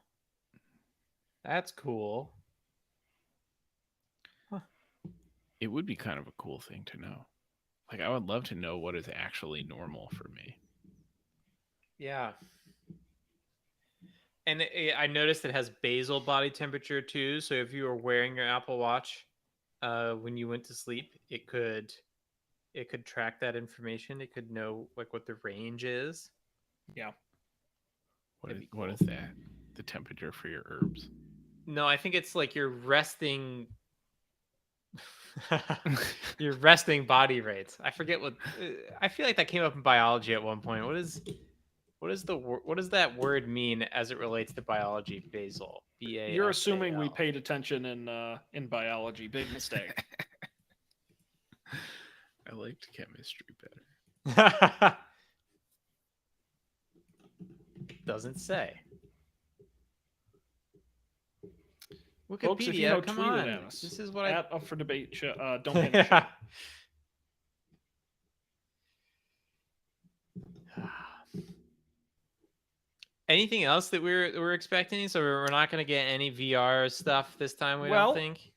[SPEAKER 3] That's cool.
[SPEAKER 2] It would be kind of a cool thing to know. Like, I would love to know what is actually normal for me.
[SPEAKER 3] Yeah. And I noticed it has basal body temperature too. So if you were wearing your Apple Watch when you went to sleep, it could track that information. It could know like what the range is.
[SPEAKER 1] Yeah.
[SPEAKER 2] What is that? The temperature for your herbs?
[SPEAKER 3] No, I think it's like your resting your resting body rates. I forget what I feel like that came up in biology at one point. What does that word mean as it relates to biology? Basal. B-A-S-A-L.
[SPEAKER 1] You're assuming we paid attention in biology. Big mistake.
[SPEAKER 2] I liked chemistry better.
[SPEAKER 3] Doesn't say. Wikipedia,
[SPEAKER 1] Folks, if you know,
[SPEAKER 3] come
[SPEAKER 1] tweet
[SPEAKER 3] on.
[SPEAKER 1] it at us.
[SPEAKER 3] This is what
[SPEAKER 1] At Up for Debate. Don't panic. Show.
[SPEAKER 3] Anything else that we're expecting? So we're not going to get any VR stuff this time. We
[SPEAKER 1] Well,
[SPEAKER 3] don't think.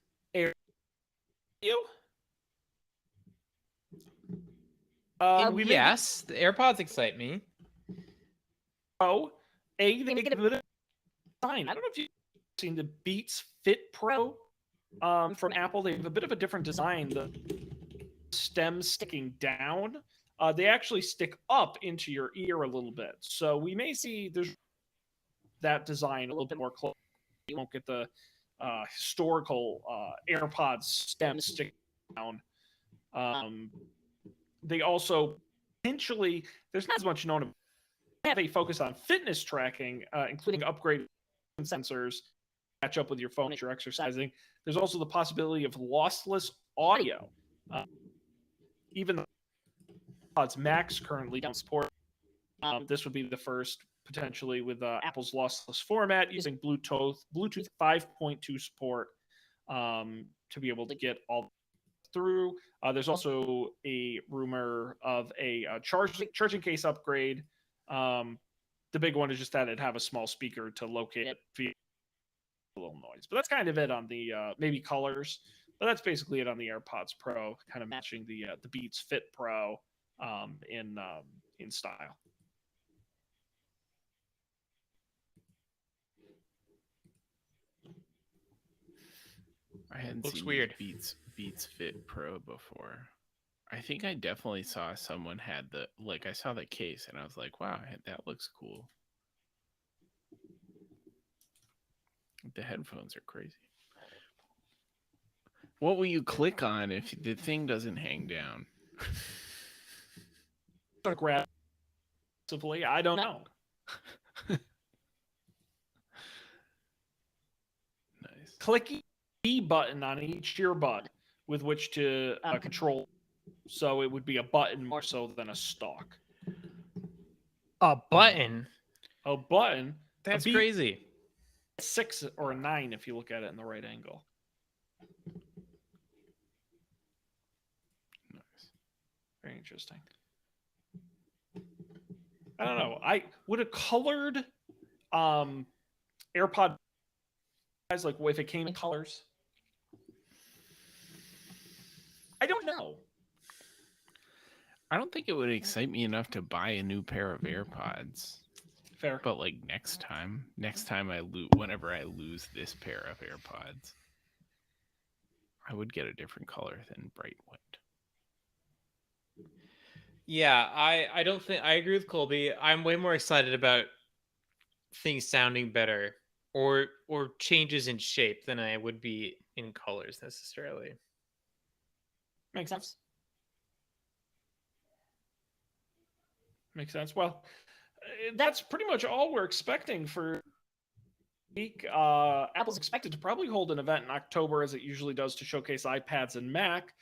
[SPEAKER 1] You? We may
[SPEAKER 3] Yes, the AirPods excite me.
[SPEAKER 1] Pro. They get a bit of design. I don't know if you've seen the Beats Fit Pro from Apple. They have a bit of a different design. The stem sticking down. They actually stick up into your ear a little bit. So we may see there's that design a little bit more close. You won't get the historical AirPods stem sticking down. They also potentially, there's not as much known about. They focus on fitness tracking, including upgraded sensors to match up with your phone as you're exercising. There's also the possibility of lossless audio. Even though AirPods Max currently don't support, this would be the first potentially with Apple's lossless format using Bluetooth 5.2 support to be able to get all through. There's also a rumor of a charging case upgrade. The big one is just that it'd have a small speaker to locate it via a little noise. But that's kind of it on the maybe colors. But that's basically it on the AirPods Pro, kind of matching the Beats Fit Pro in style.
[SPEAKER 2] I hadn't
[SPEAKER 3] Looks
[SPEAKER 2] seen
[SPEAKER 3] weird.
[SPEAKER 2] Beats Fit Pro before. I think I definitely saw someone had I saw the case and I was like, wow, that looks cool. The headphones are crazy. What will you click on if the thing doesn't hang down?
[SPEAKER 1] Grab I don't know.
[SPEAKER 2] Nice.
[SPEAKER 1] Click B button on each earbud with which to control. So it would be a button more so than a stalk.
[SPEAKER 3] A button?
[SPEAKER 1] A button?
[SPEAKER 3] That's
[SPEAKER 1] a
[SPEAKER 3] crazy.
[SPEAKER 1] 6 or a 9 if you look at it in the right angle.
[SPEAKER 2] Nice.
[SPEAKER 1] Very interesting. I don't know. Would a colored AirPod guys like if it came in colors? I don't know.
[SPEAKER 2] I don't think it would excite me enough to buy a new pair of AirPods.
[SPEAKER 1] Fair.
[SPEAKER 2] But like next time whenever I lose this pair of AirPods, I would get a different color than bright white.
[SPEAKER 3] Yeah, I don't think I agree with Colby. I'm way more excited about things sounding better or changes in shape than I would be in colors necessarily.
[SPEAKER 1] Makes sense. Makes sense. Well, that's pretty much all we're expecting for week. Apple's expected to probably hold an event in October, as it usually does, to showcase iPads and Mac.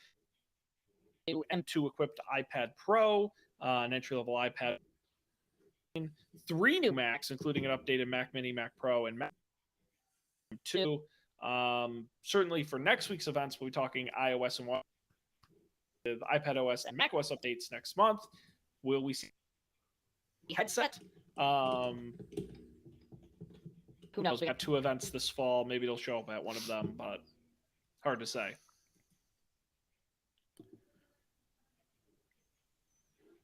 [SPEAKER 1] M2 equipped iPad Pro, an entry level iPad, 3 new Macs, including an updated Mac Mini, Mac Pro, and Mac 2. Certainly for next week's events, we'll be talking iOS and with iPad OS and Mac OS updates next month. Will we see the headset? Who knows? We got 2 events this fall. Maybe they'll show up at one of them, but hard to say.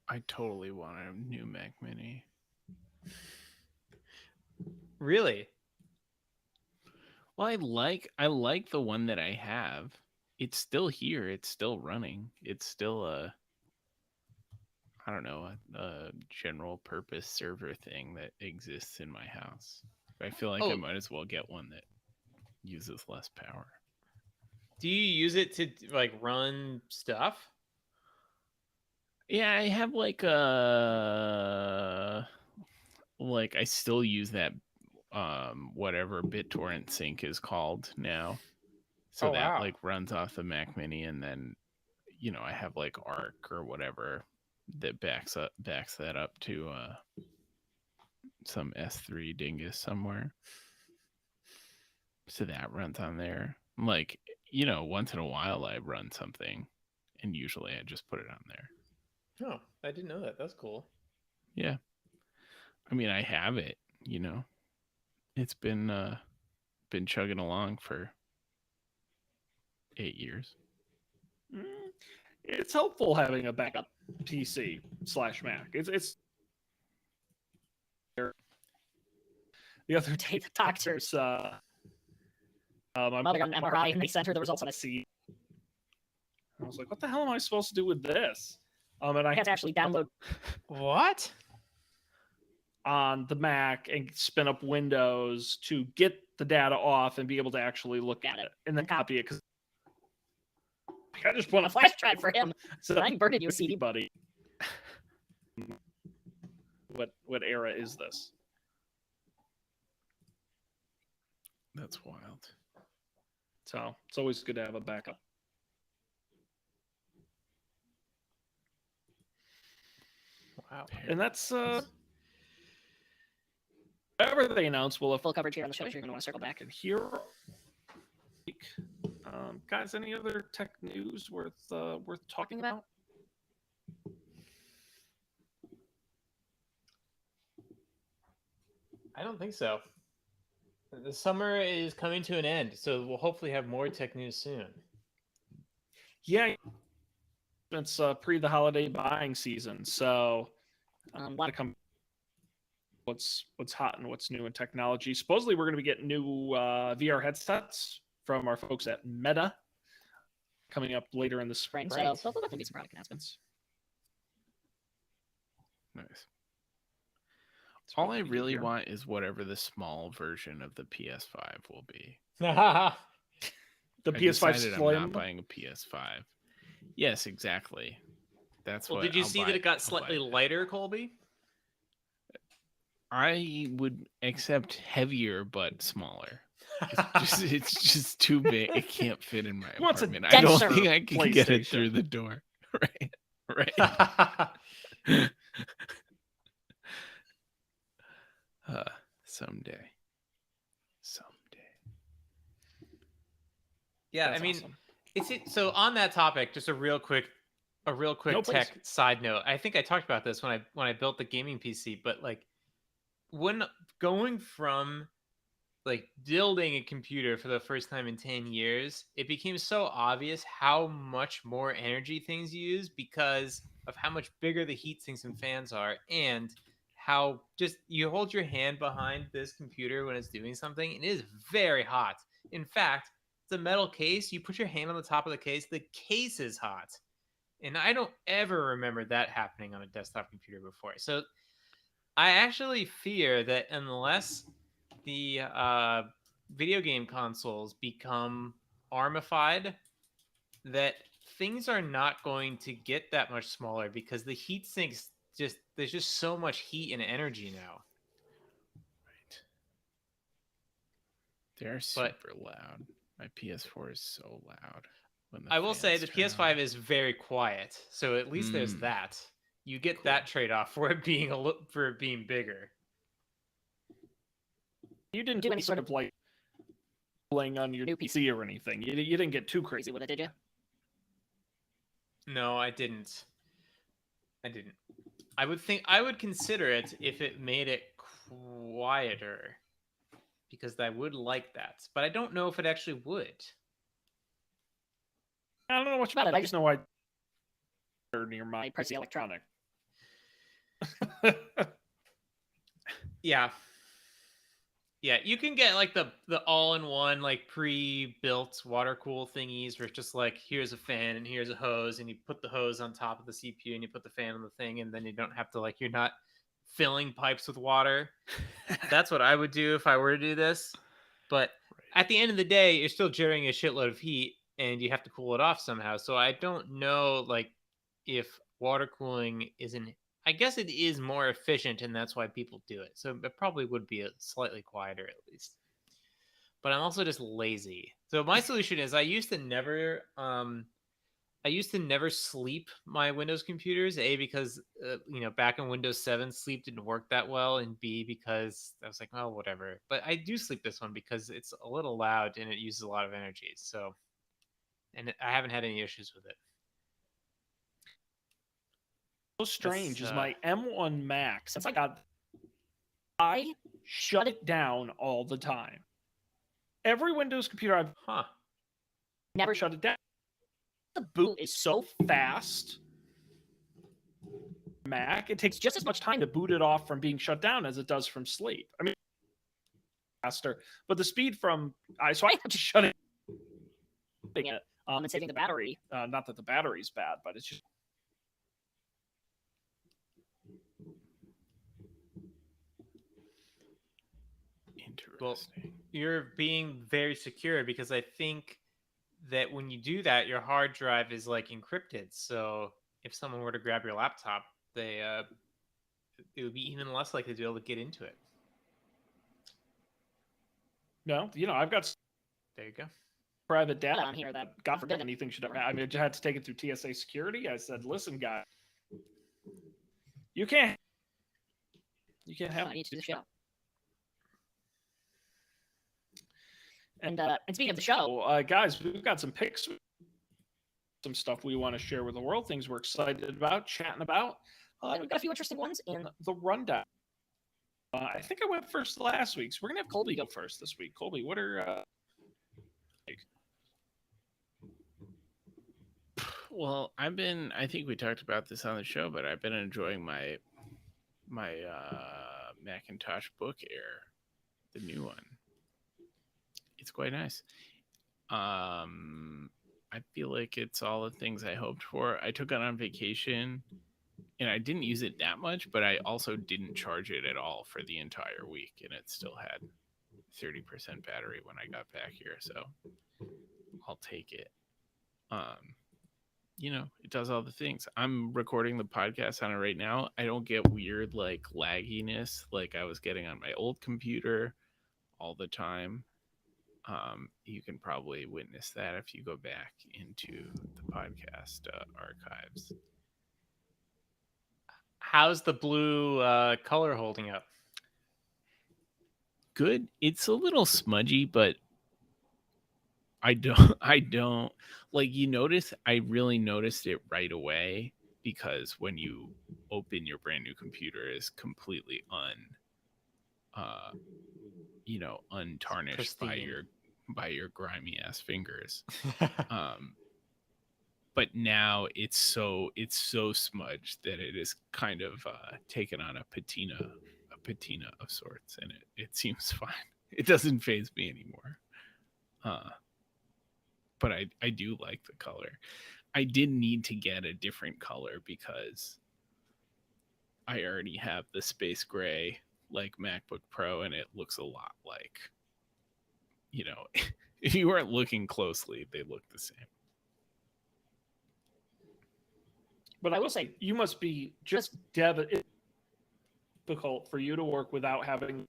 [SPEAKER 2] I totally want a new Mac Mini.
[SPEAKER 3] Really?
[SPEAKER 2] Well, I like the one that I have. It's still here. It's still running. It's still a general purpose server thing that exists in my house. I feel like I might as well get one that uses less power.
[SPEAKER 3] Do you use it to like run stuff?
[SPEAKER 2] Yeah, I have I still use that whatever BitTorrent sync is called now. So that like runs off the Mac Mini, and then I have like Arc or whatever that backs that up to some S3 dingus somewhere. So that runs on there. Like, once in a while I run something, and usually I just put it on there.
[SPEAKER 3] Oh, I didn't know that. That's cool.
[SPEAKER 2] Yeah. I mean, I have it, It's been chugging along for 8 years.
[SPEAKER 1] It's helpful having a backup PC / Mac. It's the other day the doctors my mother got an MRI and they sent her the results on a C. I was like, what the hell am I supposed to do with this? And I had to actually download
[SPEAKER 3] what
[SPEAKER 1] on the Mac and spin up Windows to get the data off and be able to actually look at it and then copy it, because I just want a flash drive for him. So I converted you a CD, buddy. What era is this?
[SPEAKER 2] That's wild.
[SPEAKER 1] So it's always good to have a backup.
[SPEAKER 3] Wow.
[SPEAKER 1] And that's whatever they announce, we'll have full coverage here on the show. You're going to want to circle back and hear. Guys, any other tech news worth talking about?
[SPEAKER 3] I don't think so. The summer is coming to an end, so we'll hopefully have more tech news soon.
[SPEAKER 1] Yeah, it's pre the holiday buying season, so what's hot and what's new in technology. Supposedly, we're going to be getting new VR headsets from our folks at Meta coming up later in the spring. So there'll definitely be some product announcements.
[SPEAKER 2] Nice. All I really want is whatever the small version of the PS5 will be.
[SPEAKER 1] The PS5
[SPEAKER 2] Slim. I'm not buying a PS5. Yes, exactly. That's what.
[SPEAKER 3] Did you see that it got slightly lighter, Colby?
[SPEAKER 2] I would accept heavier but smaller. It's just too big. It can't fit in my apartment. I don't think I can get it through the door. Right. Someday.
[SPEAKER 3] Yeah,
[SPEAKER 1] that's
[SPEAKER 3] I mean,
[SPEAKER 1] awesome.
[SPEAKER 3] So on that topic, just a real quick tech side note. I think I talked about this when I built the gaming PC, but like when going from like building a computer for the first time in 10 years, it became so obvious how much more energy things use because of how much bigger the heat sinks and fans are, and how just you hold your hand behind this computer when it's doing something, and it is very hot. In fact, it's a metal case. You put your hand on the top of the case is hot. And I don't ever remember that happening on a desktop computer before. So I actually fear that unless the video game consoles become ARMified, that things are not going to get that much smaller because the heat sinks there's just so much heat and energy now.
[SPEAKER 2] Right. They're super loud. My PS4 is so loud.
[SPEAKER 3] I will say the PS5 is very quiet, so at least there's that. You get that trade-off for it being bigger.
[SPEAKER 1] You didn't do any sort of like playing on your new PC or anything. You didn't get too crazy with it, did you?
[SPEAKER 3] No, I didn't. I would consider it if it made it quieter, because I would like that, but I don't know if it actually would.
[SPEAKER 1] I don't know much about it. I just know I near my pricey electronic.
[SPEAKER 3] Yeah, you can get like the all-in-one like pre-built water cool thingies where it's just like, here's a fan and here's a hose, and you put the hose on top of the CPU and you put the fan on the thing, and then you don't have to, like, you're not filling pipes with water. That's what I would do if I were to do this. But at the end of the day, you're still generating a shitload of heat and you have to cool it off somehow. So I don't know, like, if water cooling isn't, I guess it is more efficient and that's why people do it. So it probably would be a slightly quieter at least. But I'm also just lazy. So my solution is I used to never sleep my Windows computers, A, because back in Windows 7 sleep didn't work that well, and B, because I was like, oh, whatever. But I do sleep this one because it's a little loud and it uses a lot of energy. So, and I haven't had any issues with it.
[SPEAKER 1] So strange is my M1 Max. Since I shut it down all the time. Every Windows computer I've never shut it down. The boot is so fast. Mac, it takes just as much time to boot it off from being shut down as it does from sleep. I mean, faster, but the speed from so I have to shut it and saving the battery. Not that the battery's bad, but it's just.
[SPEAKER 2] Interesting.
[SPEAKER 3] Well, you're being very secure, because I think that when you do that, your hard drive is like encrypted. So if someone were to grab your laptop, it would be even less likely to be able to get into it.
[SPEAKER 1] No, I've got.
[SPEAKER 3] There you go.
[SPEAKER 1] Private data on here that, God forbid, anything should ever. I mean, I had to take it through TSA security. I said, "Listen, guys, you can't have."
[SPEAKER 4] I need to do the show. And speaking of the show,
[SPEAKER 1] guys, we've got some picks, some stuff we want to share with the world, things we're excited about, chatting about.
[SPEAKER 4] we've got a few interesting ones in
[SPEAKER 1] the rundown. I think I went first last week, so we're gonna have Colby go first this week. Colby, what are?
[SPEAKER 2] Well, I think we talked about this on the show, but I've been enjoying my Macintosh Book Air, the new one. It's quite nice. I feel like it's all the things I hoped for. I took it on vacation and I didn't use it that much, but I also didn't charge it at all for the entire week, and it still had 30% battery when I got back here, so I'll take it. It does all the things. I'm recording the podcast on it right now. I don't get weird like lagginess like I was getting on my old computer all the time. You can probably witness that if you go back into the podcast archives.
[SPEAKER 3] How's the blue color holding up?
[SPEAKER 2] Good. It's a little smudgy, but I don't like, I really noticed it right away, because when you open your brand new computer, it's completely untarnished
[SPEAKER 3] Pristine.
[SPEAKER 2] by your grimy ass fingers. But now it's so smudged that it is kind of taken on a patina of sorts, and it seems fine. It doesn't faze me anymore. But I do like the color. I did need to get a different color because I already have the space gray like MacBook Pro, and it looks a lot like, if you weren't looking closely, they look the same.
[SPEAKER 1] But I will say, you must be just difficult for you to work without having.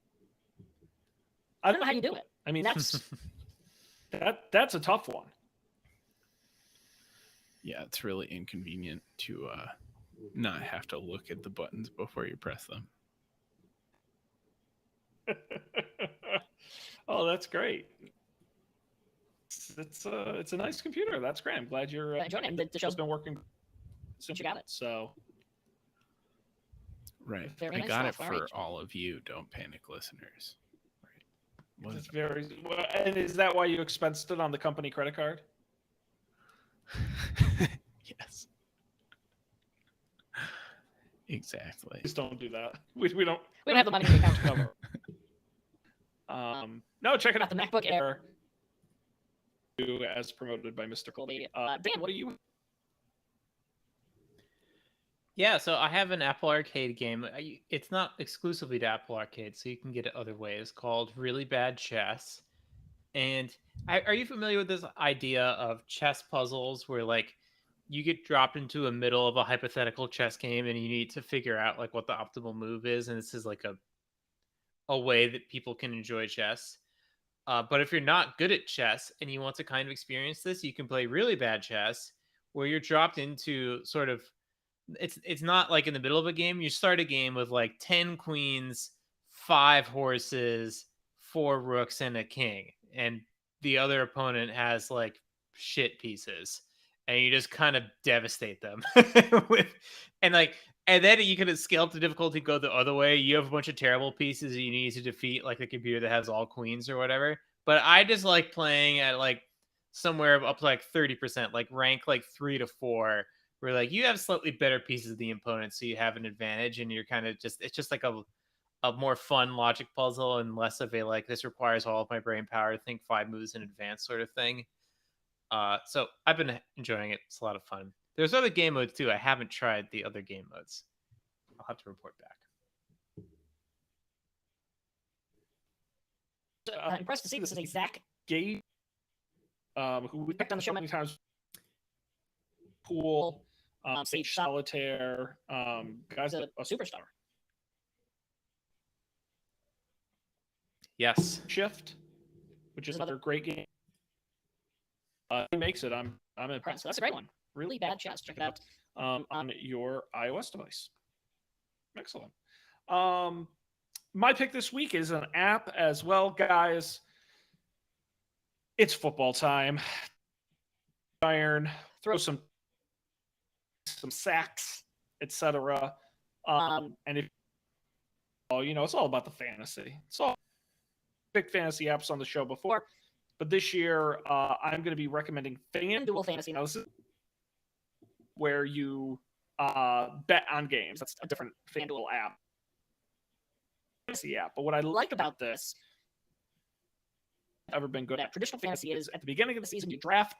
[SPEAKER 4] I don't know how you do it.
[SPEAKER 1] I mean, that's a tough one.
[SPEAKER 2] Yeah, it's really inconvenient to not have to look at the buttons before you press them.
[SPEAKER 1] Oh, that's great. It's a nice computer. That's great. I'm glad you're
[SPEAKER 4] enjoying it. The show's
[SPEAKER 1] been working since
[SPEAKER 4] you got it.
[SPEAKER 1] So
[SPEAKER 2] right,
[SPEAKER 4] Very
[SPEAKER 2] I
[SPEAKER 4] nice
[SPEAKER 2] got it
[SPEAKER 4] stuff.
[SPEAKER 2] for
[SPEAKER 4] All right.
[SPEAKER 2] all of you. Don't panic, listeners. Right.
[SPEAKER 1] it's very. And is that why you expensed it on the company credit card?
[SPEAKER 2] Yes. Exactly.
[SPEAKER 1] Please don't do that. We don't.
[SPEAKER 4] We don't have the money in the account to
[SPEAKER 1] cover. No, check it out.
[SPEAKER 4] the MacBook Air.
[SPEAKER 1] As promoted by Mr. Colby.
[SPEAKER 4] Dan,
[SPEAKER 1] Dan, what do you?
[SPEAKER 3] Yeah, so I have an Apple Arcade game. It's not exclusively to Apple Arcade, so you can get it other ways, called Really Bad Chess. And are you familiar with this idea of chess puzzles where like you get dropped into the middle of a hypothetical chess game and you need to figure out like what the optimal move is, and this is like a way that people can enjoy chess. But if you're not good at chess and you want to kind of experience this, you can play Really Bad Chess, where you're dropped into sort of it's not like in the middle of a game. You start a game with like 10 queens, 5 horses, 4 rooks, and a king, and the other opponent has like shit pieces, and you just kind of devastate them and then you can scale up the difficulty, go the other way. You have a bunch of terrible pieces that you need to defeat, like the computer that has all queens or whatever. But I just like playing at like somewhere up to like 30%, like rank like 3 to 4, where like you have slightly better pieces of the opponent, so you have an advantage, and you're kind of just, it's just like a more fun logic puzzle and less of a like, this requires all of my brain power to think 5 moves in advance sort of thing. So I've been enjoying it. It's a lot of fun. There's other game modes too. I haven't tried the other game modes. I'll have to report back.
[SPEAKER 4] I'm impressed to see this is a Zach
[SPEAKER 1] Gage, who we
[SPEAKER 4] Picked on the show
[SPEAKER 1] many times. Pool, Sage Solitaire, guys,
[SPEAKER 4] a superstar.
[SPEAKER 3] Yes.
[SPEAKER 1] Shift, which is another great game. He makes it. I'm impressed.
[SPEAKER 4] That's a great one. Really Bad Chess. Check it out.
[SPEAKER 1] On your iOS device. Excellent. My pick this week is an app as well, guys. It's football time. Iron, throw some sacks, etc. And if it's all about the fantasy. It's all big fantasy apps on the show before, but this year I'm going to be recommending FanDuel
[SPEAKER 4] Fantasy.
[SPEAKER 1] Now, this is where you bet on games. That's a different FanDuel app. Fantasy app. But what I like about this, ever been good at traditional fantasy, is at the beginning of the season you draft,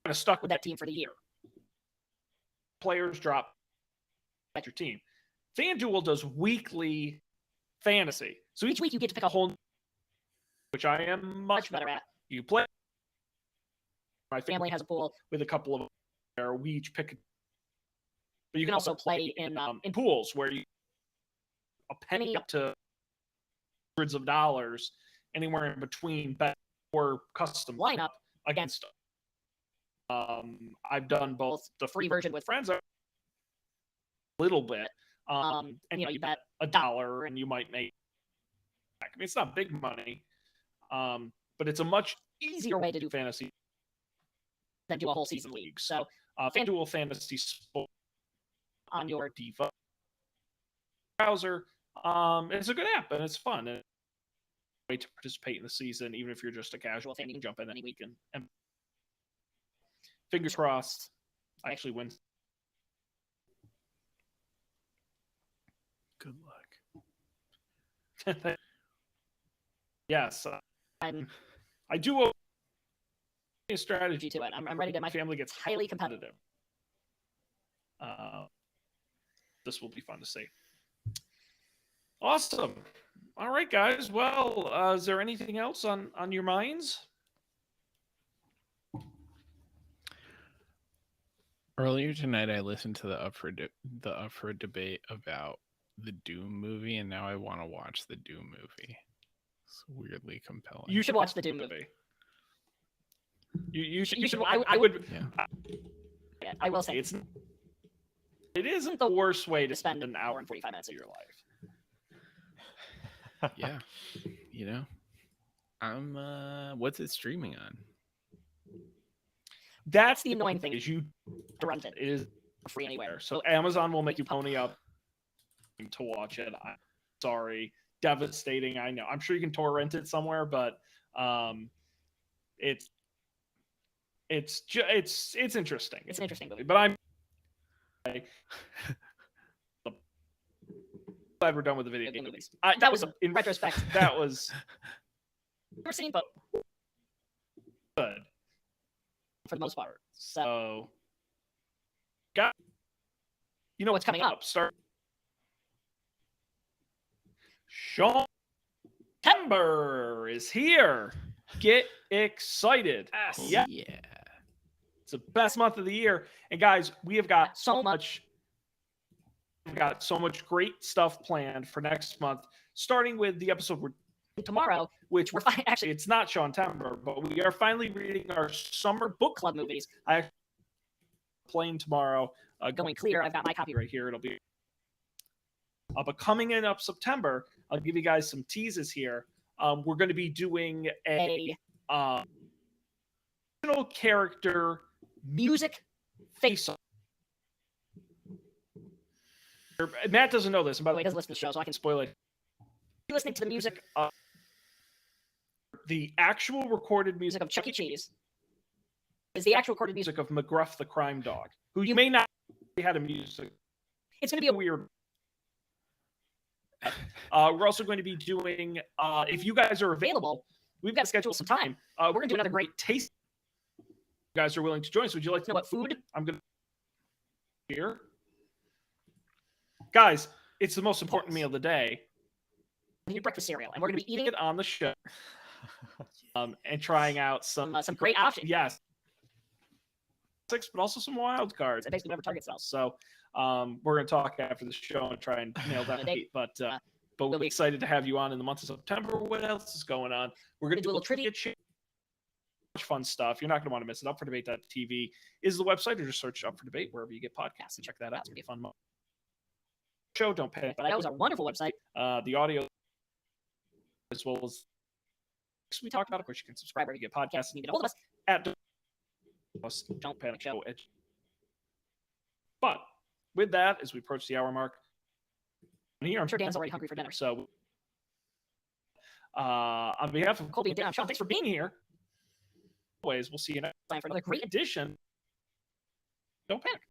[SPEAKER 1] kind of stuck with that team for the year. Players drop at your team. FanDuel does weekly fantasy, so each week you get to pick a whole, which I am much better at. You play. My family has a pool with a couple of where we each pick. But you can also play in pools where you a penny up to hundreds of dollars, anywhere in between, bet or custom lineup against. I've done both the free version with friends a little bit, and you bet $1 and you might make. I mean, it's not big money, but it's a much easier way to do fantasy than do a whole season league. So, FanDuel Fantasy Sport on your default browser. It's a good app and it's fun. And way to participate in the season, even if you're just a casual fan, you can jump in any week and fingers crossed, I actually win.
[SPEAKER 2] Good luck.
[SPEAKER 1] Yes, I do a strategy
[SPEAKER 4] to it. I'm ready to.
[SPEAKER 1] my
[SPEAKER 4] My
[SPEAKER 1] family gets
[SPEAKER 4] highly competitive.
[SPEAKER 1] This will be fun to see. Awesome. All right, guys. Well, is there anything else on your minds?
[SPEAKER 2] Earlier tonight, I listened to the Up for Debate about the Doom movie, and now I want to watch the Doom movie. It's weirdly compelling.
[SPEAKER 4] You should watch the Doom movie.
[SPEAKER 1] You should.
[SPEAKER 4] I would.
[SPEAKER 2] Yeah.
[SPEAKER 4] Yeah, I will say
[SPEAKER 1] it isn't the worst way to spend an hour and 45 minutes of your life.
[SPEAKER 2] Yeah. You know, I'm. What's it streaming on?
[SPEAKER 1] That's
[SPEAKER 4] the annoying thing.
[SPEAKER 1] Is you
[SPEAKER 4] to rent it.
[SPEAKER 1] It is
[SPEAKER 4] Free anywhere.
[SPEAKER 1] so Amazon will make you pony up to watch it. I'm sorry, devastating. I know. I'm sure you can torrent it somewhere, but it's interesting.
[SPEAKER 4] It's an interesting movie.
[SPEAKER 1] But I'm glad we're done with the video game movies.
[SPEAKER 4] That was
[SPEAKER 1] in
[SPEAKER 4] retrospect.
[SPEAKER 1] That was
[SPEAKER 4] Never seen, but
[SPEAKER 1] good
[SPEAKER 4] for the most part. So
[SPEAKER 1] So, got you know
[SPEAKER 4] what's coming up?
[SPEAKER 1] Start Sean September is here. Get excited!
[SPEAKER 2] Oh,
[SPEAKER 1] Yeah,
[SPEAKER 2] yeah.
[SPEAKER 1] it's the best month of the year, and guys, we have got
[SPEAKER 4] So much.
[SPEAKER 1] We've got so much great stuff planned for next month, starting with the episode we're
[SPEAKER 4] Tomorrow,
[SPEAKER 1] which
[SPEAKER 4] we're actually
[SPEAKER 1] it's not Sean September, but we are finally reading our summer book
[SPEAKER 4] club movies.
[SPEAKER 1] I playing tomorrow.
[SPEAKER 4] Going clear. I've got my copy.
[SPEAKER 1] Right here. It'll be but coming in up September. I'll give you guys some teases here. We're going to be doing a original character
[SPEAKER 4] Music face.
[SPEAKER 1] face. Matt doesn't know this, and by the
[SPEAKER 4] He
[SPEAKER 1] way,
[SPEAKER 4] doesn't listen to the show, so I can
[SPEAKER 1] spoil it.
[SPEAKER 4] listening to the music
[SPEAKER 1] The actual recorded music
[SPEAKER 4] of Chuck E. Cheese is the actual recorded music.
[SPEAKER 1] of McGruff the Crime Dog, who you may not had a music.
[SPEAKER 4] It's going to be a
[SPEAKER 1] Weird. We're also going to be doing, if you guys are available, we've got to schedule some time. We're going to do another great taste. You guys are willing to join us. Would you like to
[SPEAKER 4] know what food?
[SPEAKER 1] I'm going to here. Guys, it's the most important meal of the day.
[SPEAKER 4] New breakfast cereal, and we're going to be eating
[SPEAKER 1] It on the show. And trying out some
[SPEAKER 4] great options.
[SPEAKER 1] Yes. But also some wild cards.
[SPEAKER 4] And basically whatever Target sells.
[SPEAKER 1] So we're going to talk after the show and try and nail that date. But we'll
[SPEAKER 4] we'll
[SPEAKER 1] be
[SPEAKER 4] be
[SPEAKER 1] excited to have you on in the month of September. What else is going on? We're going to do a little trivia challenge. Fun stuff. You're not going to want to miss it. UpForDebate.tv is the website, or just search Up for Debate wherever you get podcasts and check that out. It's going to be a fun show. Don't panic.
[SPEAKER 4] But that was a wonderful website.
[SPEAKER 1] The audio, as well as we talked about, of course, you can subscribe wherever you get podcasts.
[SPEAKER 4] You can get a hold of us.
[SPEAKER 1] At Don't Panic Show. But with that, as we approach the hour mark, here
[SPEAKER 4] I'm sure Dan's already hungry for dinner.
[SPEAKER 1] So, on behalf of
[SPEAKER 4] Colby and Dan, Sean, thanks for being
[SPEAKER 1] being here. Always, we'll see you next
[SPEAKER 4] time for another great
[SPEAKER 1] edition. Don't panic.